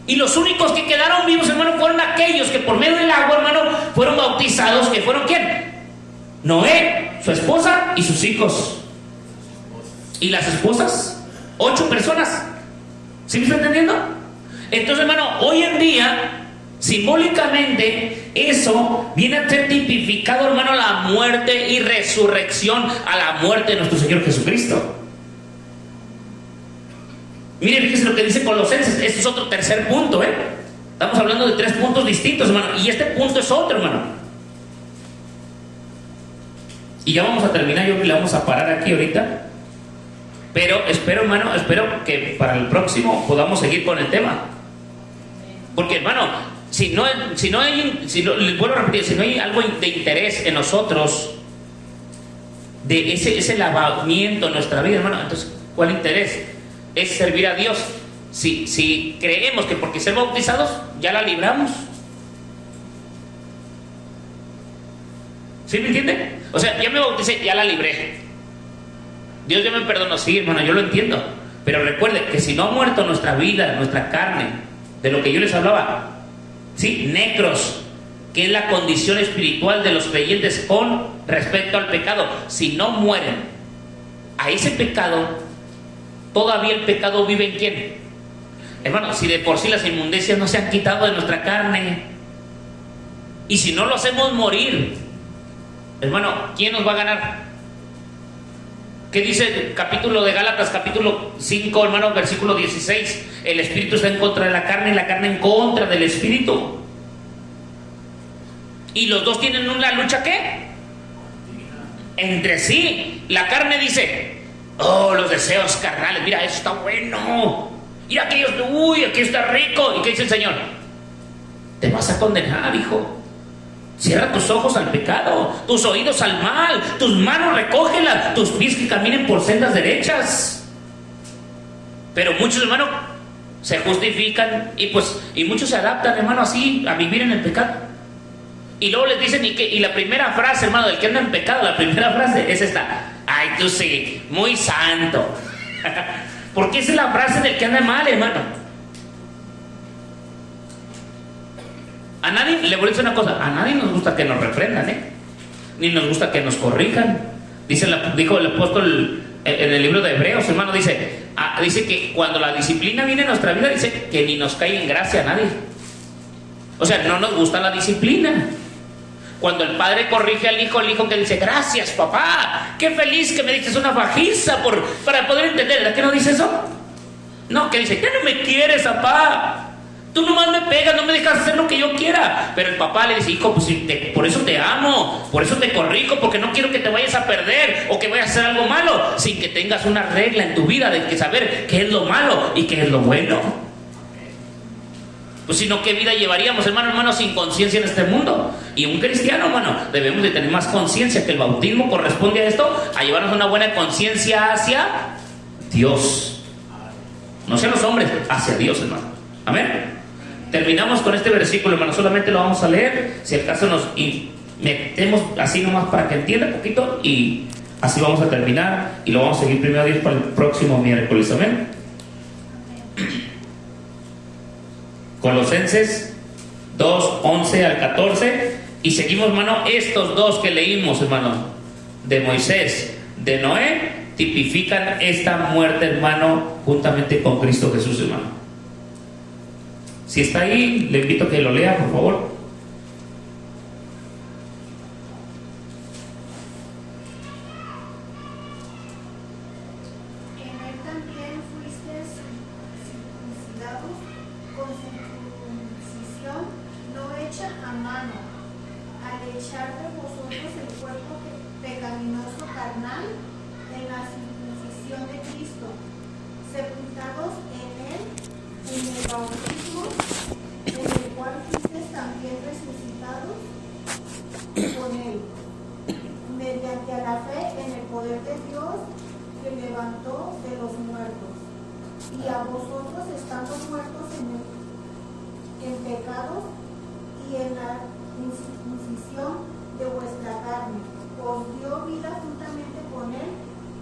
Y los únicos que quedaron vivos, hermano, fueron aquellos que por medio del agua, hermano, fueron bautizados, que fueron ¿quién? Noé, su esposa y sus hijos. ¿Y las esposas? 8 personas. ¿Sí me está entendiendo? Entonces, hermano, hoy en día, simbólicamente, eso viene a ser tipificado, hermano, la muerte y resurrección a la muerte de nuestro Señor Jesucristo. Miren, fíjense lo que dice Colosenses. Este es otro tercer punto, Estamos hablando de 3 puntos distintos, hermano, y este punto es otro, hermano. Y ya vamos a terminar, yo creo que le vamos a parar aquí ahorita. Pero espero, hermano, que para el próximo podamos seguir con el tema. Porque, hermano, si no hay algo de interés en nosotros, de ese lavamiento en nuestra vida, hermano, entonces, ¿cuál interés? Es servir a Dios. Si creemos que porque ser bautizados ya la libramos. ¿Sí me entiende? O sea, ya me bauticé, ya la libré. Dios ya me perdonó, sí, hermano, yo lo entiendo. Pero recuerde que si no ha muerto nuestra vida, nuestra carne, de lo que yo les hablaba, ¿sí? Necros, que es la condición espiritual de los creyentes con respecto al pecado. Si no mueren a ese pecado, todavía el pecado vive en ¿quién? Hermano, si de por sí las inmundicias no se han quitado de nuestra carne, y si no lo hacemos morir, hermano, ¿quién nos va a ganar? ¿Qué dice el capítulo de Gálatas, capítulo 5, hermano, versículo 16? El espíritu está en contra de la carne y la carne en contra del espíritu. Y los dos tienen una lucha, ¿qué? Entre sí. La carne dice, oh, los deseos carnales, mira, eso está bueno. Mira aquellos, uy, aquí está rico. ¿Y qué dice el Señor? Te vas a condenar, hijo. Cierra tus ojos al pecado, tus oídos al mal, tus manos recógelas, tus pies que caminen por sendas derechas. Pero muchos, hermanos, se justifican y muchos se adaptan, hermano, así a vivir en el pecado. Y luego les dicen, y la primera frase, hermano, del que anda en pecado, la primera frase es esta: ay, tú sí, muy santo. Porque esa es la frase del que anda mal, hermano. A nadie, le voy a decir una cosa, a nadie nos gusta que nos reprendan, ni nos gusta que nos corrijan. Dijo el apóstol en el libro de Hebreos, hermano, dice que cuando la disciplina viene en nuestra vida, dice que ni nos cae en gracia a nadie. O sea, no nos gusta la disciplina. Cuando el padre corrige al hijo, el hijo que dice, gracias papá, qué feliz que me diste una fajiza para poder entender. ¿Verdad que no dice eso? No, que dice, ¿qué no me quieres, papá? Tú nomás me pegas, no me dejas hacer lo que yo quiera. Pero el papá le dice, hijo, pues por eso te amo, por eso te corrijo, porque no quiero que te vayas a perder o que vayas a hacer algo malo, sin que tengas una regla en tu vida de que saber qué es lo malo y qué es lo bueno. Pues si no, ¿qué vida llevaríamos, hermano, sin conciencia en este mundo? Y un cristiano, hermano, debemos de tener más conciencia, que el bautismo corresponde a esto, a llevarnos una buena conciencia hacia Dios. No hacia los hombres, hacia Dios, hermano. Amén. Terminamos con este versículo, hermano, solamente lo vamos a leer, si acaso nos metemos así nomás para que entienda un poquito, y así vamos a terminar, y lo vamos a seguir primero a Dios para el próximo miércoles. Amén. Colosenses 2, 11 al 14, y seguimos, hermano, estos dos que leímos, hermano, de Moisés, de Noé tipifican esta muerte, hermano, juntamente con Cristo Jesús, hermano. Si está ahí, le invito a que lo lea, por favor. En él también fuisteis circuncidados con circuncisión no hecha a mano, al echar de vosotros el cuerpo pecaminoso carnal en la circuncisión de Cristo, sepultados en él en el bautismo, en el cual fuisteis también resucitados con él, mediante a la fe en el poder de Dios que levantó de los muertos, y a vosotros estando muertos en pecados y en la incircuncisión de vuestra carne, os dio vida juntamente con él,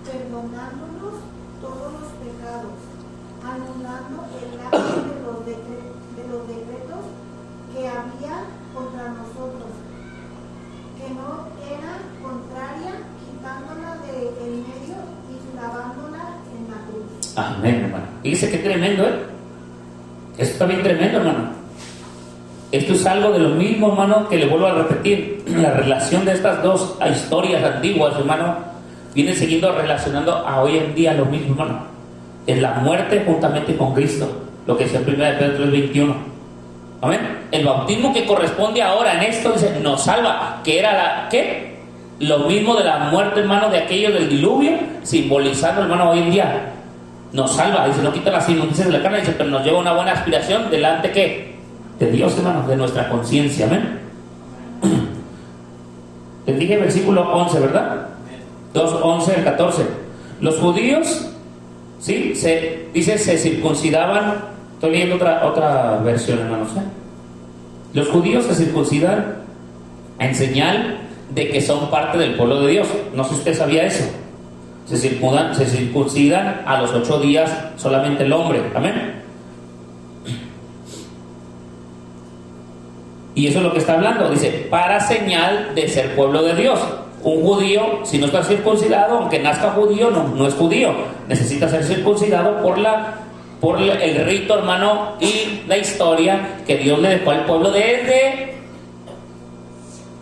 perdonándonos todos los pecados, anulando el acto de los decretos que había contra nosotros, que no era contraria, quitándola del medio y clavándola en la cruz. Amén, hermano. Y dice que tremendo, ¿eh? Esto está bien tremendo, hermano. Esto es algo de lo mismo, hermano, que le vuelvo a repetir. La relación de estas dos historias antiguas, hermano, viene siguiendo relacionando a hoy en día lo mismo, hermano. Es la muerte juntamente con Cristo, lo que dice en 1 Pedro 3:21. Amén. El bautismo que corresponde ahora en esto dice, nos salva, que era ¿qué? Lo mismo de la muerte, hermano, de aquello del diluvio, simbolizando, hermano, hoy en día. Nos salva, dice, no quita las inmundicias de la carne, dice, pero nos lleva una buena aspiración delante, ¿qué? De Dios, hermano, de nuestra conciencia. Amén. Les dije versículo 11, ¿verdad? 2:11 al 14. Los judíos, ¿sí? Dice, se circuncidaban. Estoy leyendo otra versión, hermanos, ¿eh? Los judíos se circuncidan en señal de que son parte del pueblo de Dios. No sé si usted sabía eso. Se circuncidan a los 8 días solamente el hombre. Amén. Y eso es lo que está hablando. Dice, para señal de ser pueblo de Dios. Un judío, si no está circuncidado, aunque nazca judío, no es judío. Necesita ser circuncidado por el rito, hermano, y la historia que Dios le dejó al pueblo desde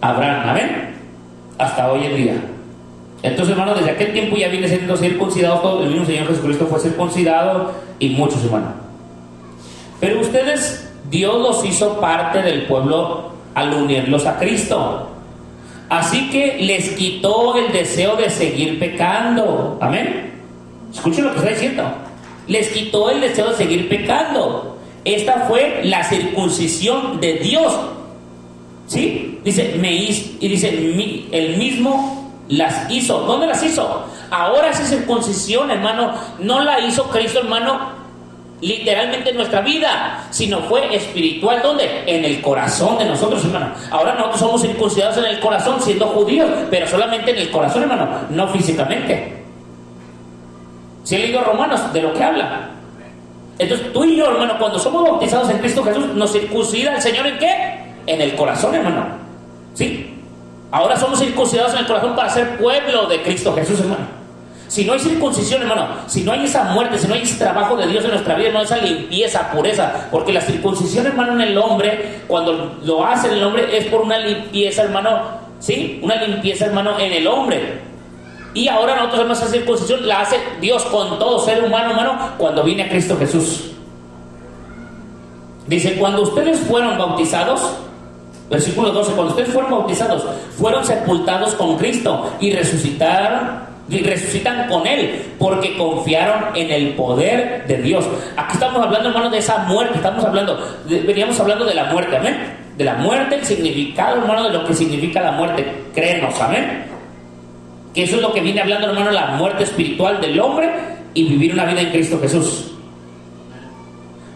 Abraham, amén, hasta hoy en día. Entonces, hermano, desde aquel tiempo ya viene siendo circuncidados todos. El mismo Señor Jesucristo fue circuncidado y muchos, hermano. Pero ustedes, Dios los hizo parte del pueblo al unirlos a Cristo. Así que les quitó el deseo de seguir pecando. Amén. Escuchen lo que está diciendo. Les quitó el deseo de seguir pecando. Esta fue la circuncisión de Dios. ¿Sí? Dice, el mismo las hizo. ¿Dónde las hizo? Ahora esa circuncisión, hermano, no la hizo Cristo, hermano, literalmente en nuestra vida, sino fue espiritual. ¿Dónde? En el corazón de nosotros, hermano. Ahora nosotros somos circuncidados en el corazón, siendo judíos, pero solamente en el corazón, hermano, no físicamente. Si he leído Romanos, de lo que habla. Entonces tú y yo, hermano, cuando somos bautizados en Cristo Jesús, nos circuncida el Señor ¿en qué? En el corazón, hermano. ¿Sí? Ahora somos circuncidados en el corazón para ser pueblo de Cristo Jesús, hermano. Si no hay circuncisión, hermano, si no hay esa muerte, si no hay ese trabajo de Dios en nuestra vida, hermano, esa limpieza, pureza, porque la circuncisión, hermano, en el hombre, cuando lo hace el hombre, es por una limpieza, hermano, ¿sí? Una limpieza, hermano, en el hombre. Y ahora nosotros, hermano, esa circuncisión la hace Dios con todo ser humano, hermano, cuando viene a Cristo Jesús. Dice, cuando ustedes fueron bautizados, versículo 12, cuando ustedes fueron bautizados, fueron sepultados con Cristo y resucitan con Él, porque confiaron en el poder de Dios. Aquí estamos hablando, hermano, de esa muerte. Veníamos hablando de la muerte, amén. De la muerte, el significado, hermano, de lo que significa la muerte. Créenos, amén. Que eso es lo que viene hablando, hermano, la muerte espiritual del hombre y vivir una vida en Cristo Jesús.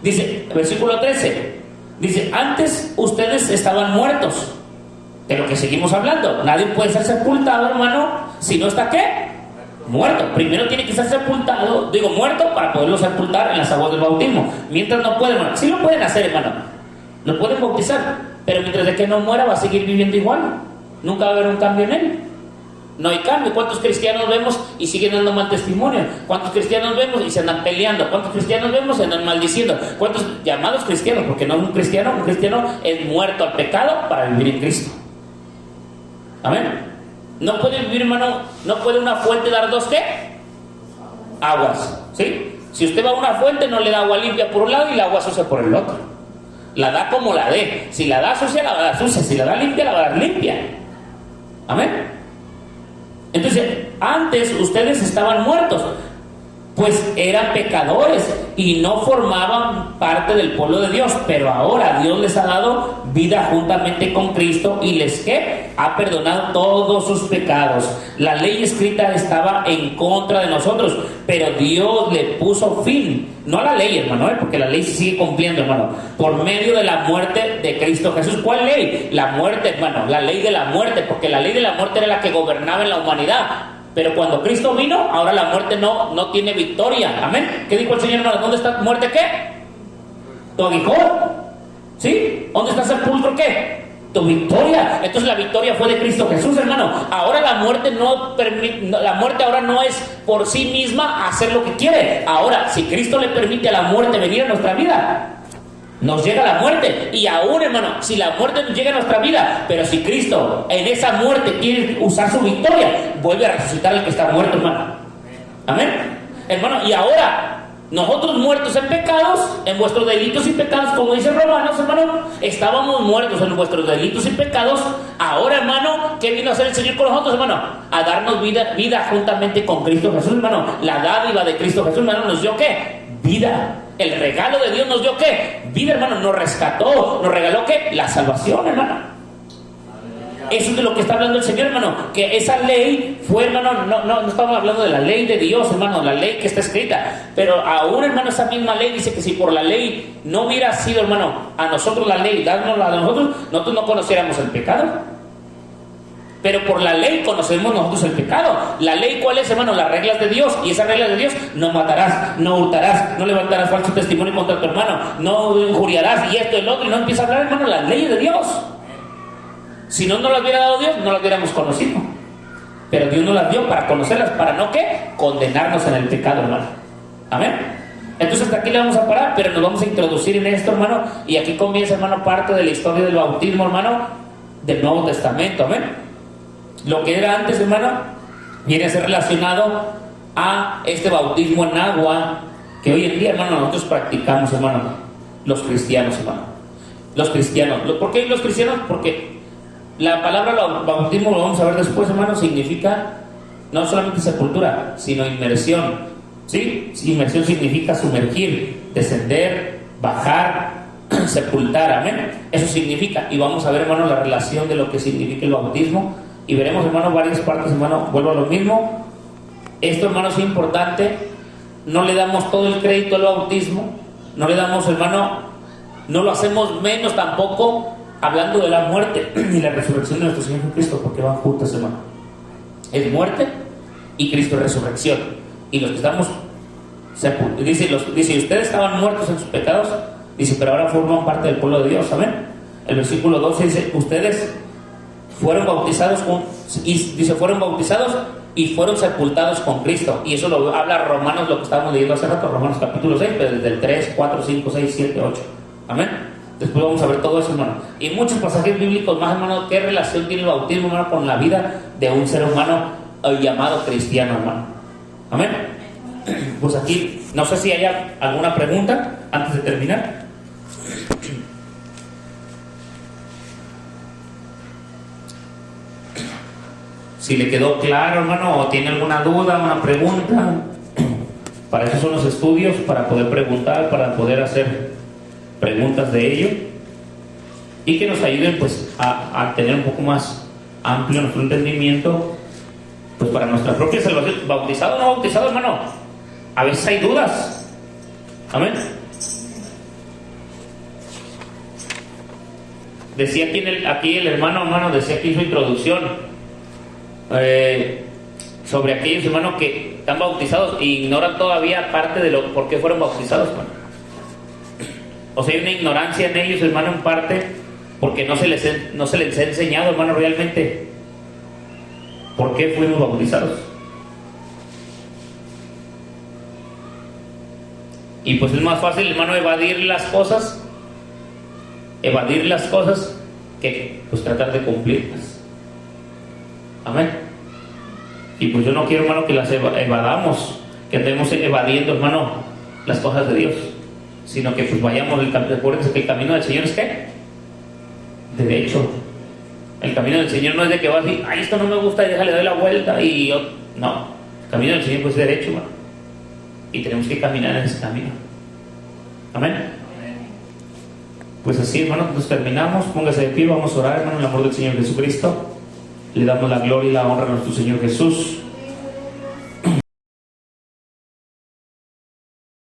Dice, versículo 13, dice, antes ustedes estaban muertos. De lo que seguimos hablando. Nadie puede ser sepultado, hermano, si no está, ¿qué? Muerto. Primero tiene que ser sepultado, muerto, para poderlo sepultar en las aguas del bautismo. Mientras no pueden, hermano. Sí lo pueden hacer, hermano. Lo pueden bautizar, pero mientras de que no muera va a seguir viviendo igual. Nunca va a haber un cambio en él. no hay cambio. ¿Cuántos cristianos vemos y siguen dando mal testimonio? ¿Cuántos cristianos vemos y se andan peleando? ¿Cuántos cristianos vemos y se andan maldiciendo? ¿Cuántos llamados cristianos? Porque no es un cristiano es muerto al pecado para vivir en Cristo. Amén. No puede vivir, hermano, no puede una fuente dar dos, ¿qué? Aguas, ¿sí? Si usted va a una fuente, no le da agua limpia por un lado y el agua sucia por el otro. La da como la dé. Si la da sucia, la va a dar sucia. Si la da limpia, la va a dar limpia. Amén. Entonces, antes ustedes estaban muertos, pues eran pecadores y no formaban parte del pueblo de Dios, pero ahora Dios les ha dado vida juntamente con Cristo y les ¿qué? Ha perdonado todos sus pecados. La ley escrita estaba en contra de nosotros, pero Dios le puso fin, no a la ley, hermano, porque la ley se sigue cumpliendo, hermano, por medio de la muerte de Cristo Jesús. ¿Cuál ley? La muerte, hermano, la ley de la muerte, porque la ley de la muerte era la que gobernaba en la humanidad. Pero cuando Cristo vino, ahora la muerte no tiene victoria. Amén. ¿Qué dijo el Señor, hermano? ¿Dónde está muerte qué? Tu aguijón. ¿Sí? ¿Dónde está sepulcro qué? Tu victoria. Entonces la victoria fue de Cristo Jesús, hermano. Ahora la muerte la muerte ahora no es por sí misma hacer lo que quiere. Ahora, si Cristo le permite a la muerte venir a nuestra vida, nos llega la muerte. Y aún, hermano, si la muerte nos llega a nuestra vida, pero si Cristo en esa muerte quiere usar su victoria, vuelve a resucitar al que está muerto, hermano. Amén. Hermano, y ahora nosotros muertos en pecados, en vuestros delitos y pecados, como dice Romanos, hermano, estábamos muertos en vuestros delitos y pecados. Ahora, hermano, ¿qué vino a hacer el Señor con nosotros, hermano? A darnos vida juntamente con Cristo Jesús, hermano. La dádiva de Cristo Jesús, hermano, nos dio ¿qué? Vida. El regalo de Dios nos dio ¿qué? Vida, hermano. Nos rescató, nos regaló ¿qué? La salvación, hermano. Eso es de lo que está hablando el Señor, hermano. Que esa ley fue, hermano, no estamos hablando de la ley de Dios, hermano, la ley que está escrita. Pero aún, hermano, esa misma ley dice que si por la ley no hubiera sido, hermano, a nosotros la ley, dándonos a nosotros no conociéramos el pecado. Pero por la ley conocemos nosotros el pecado. ¿La ley cuál es, hermano? Las reglas de Dios. Y esas reglas de Dios: no matarás, no hurtarás, no levantarás falso testimonio contra tu hermano, no injuriarás, y esto y el otro. Y no empieza a hablar, hermano, las leyes de Dios. Si no nos las hubiera dado Dios, no las hubiéramos conocido. Pero Dios nos las dio para conocerlas, para no ¿qué? Condenarnos en el pecado, hermano. Amén. Entonces hasta aquí le vamos a parar, pero nos vamos a introducir en esto, hermano. Y aquí comienza, hermano, parte de la historia del bautismo, hermano, del Nuevo Testamento. Amén. Lo que era antes, hermano, viene a ser relacionado a este bautismo en agua que hoy en día, hermano, nosotros practicamos, hermano, los cristianos, hermano. Los cristianos. ¿Por qué los cristianos? Porque la palabra bautismo, lo vamos a ver después, hermano, significa no solamente sepultura, sino inmersión. ¿Sí? Inmersión significa sumergir, descender, bajar, sepultar. Amén. Eso significa. Y vamos a ver, hermano, la relación de lo que significa el bautismo. Y veremos, hermano, varias partes, hermano. Vuelvo a lo mismo. Esto, hermano, es importante. No le damos todo el crédito al bautismo. No le damos, hermano, no lo hacemos menos tampoco hablando de la muerte y la resurrección de nuestro Señor Jesucristo, porque van juntas, hermano. Es muerte y Cristo es resurrección. Y los que estamos dice, ustedes estaban muertos en sus pecados, dice, pero ahora forman parte del pueblo de Dios. Amén. El versículo 12 dice, ustedes fueron bautizados fueron bautizados y fueron sepultados con Cristo. Y eso lo habla Romanos, lo que estábamos leyendo hace rato, Romanos capítulo 6, pero desde el 3, 4, 5, 6, 7, 8. Amén. Después vamos a ver todo eso, hermano. Y muchos pasajes bíblicos más, hermano. ¿Qué relación tiene el bautismo, hermano, con la vida de un ser humano llamado cristiano, hermano? Amén. Pues aquí, no sé si haya alguna pregunta antes de terminar. Si le quedó claro, hermano, o tiene alguna duda, una pregunta, para eso son los estudios, para poder preguntar, para poder hacer preguntas de ello y que nos ayuden, pues, a tener un poco más amplio nuestro entendimiento, pues, para nuestra propia salvación. ¿Bautizado o no bautizado, hermano? A veces hay dudas. Amén. Decía aquí el hermano, decía aquí su introducción, sobre aquellos, hermanos, que están bautizados e ignoran todavía parte de lo por qué fueron bautizados, hermano. O sea, hay una ignorancia en ellos, hermano, en parte porque no se les ha enseñado, hermano, realmente ¿Por qué fuimos bautizados? Y pues es más fácil, hermano, evadir las cosas que pues tratar de cumplirlas. Amén. Y pues yo no quiero, hermano, que las evadamos, que andemos evadiendo, hermano, las cosas de Dios, sino que pues vayamos el camino. Recuerden que el camino del Señor es ¿qué? Derecho. El camino del Señor no es de que vas a decir, ay, esto no me gusta y déjale, doy la vuelta y yo... No, el camino del Señor pues es derecho, hermano, y tenemos que caminar en ese camino. Amén. Pues así, hermano, nos terminamos. Póngase de pie, vamos a orar, hermano, en el amor del Señor Jesucristo. Le damos la gloria y la honra a nuestro Señor Jesús.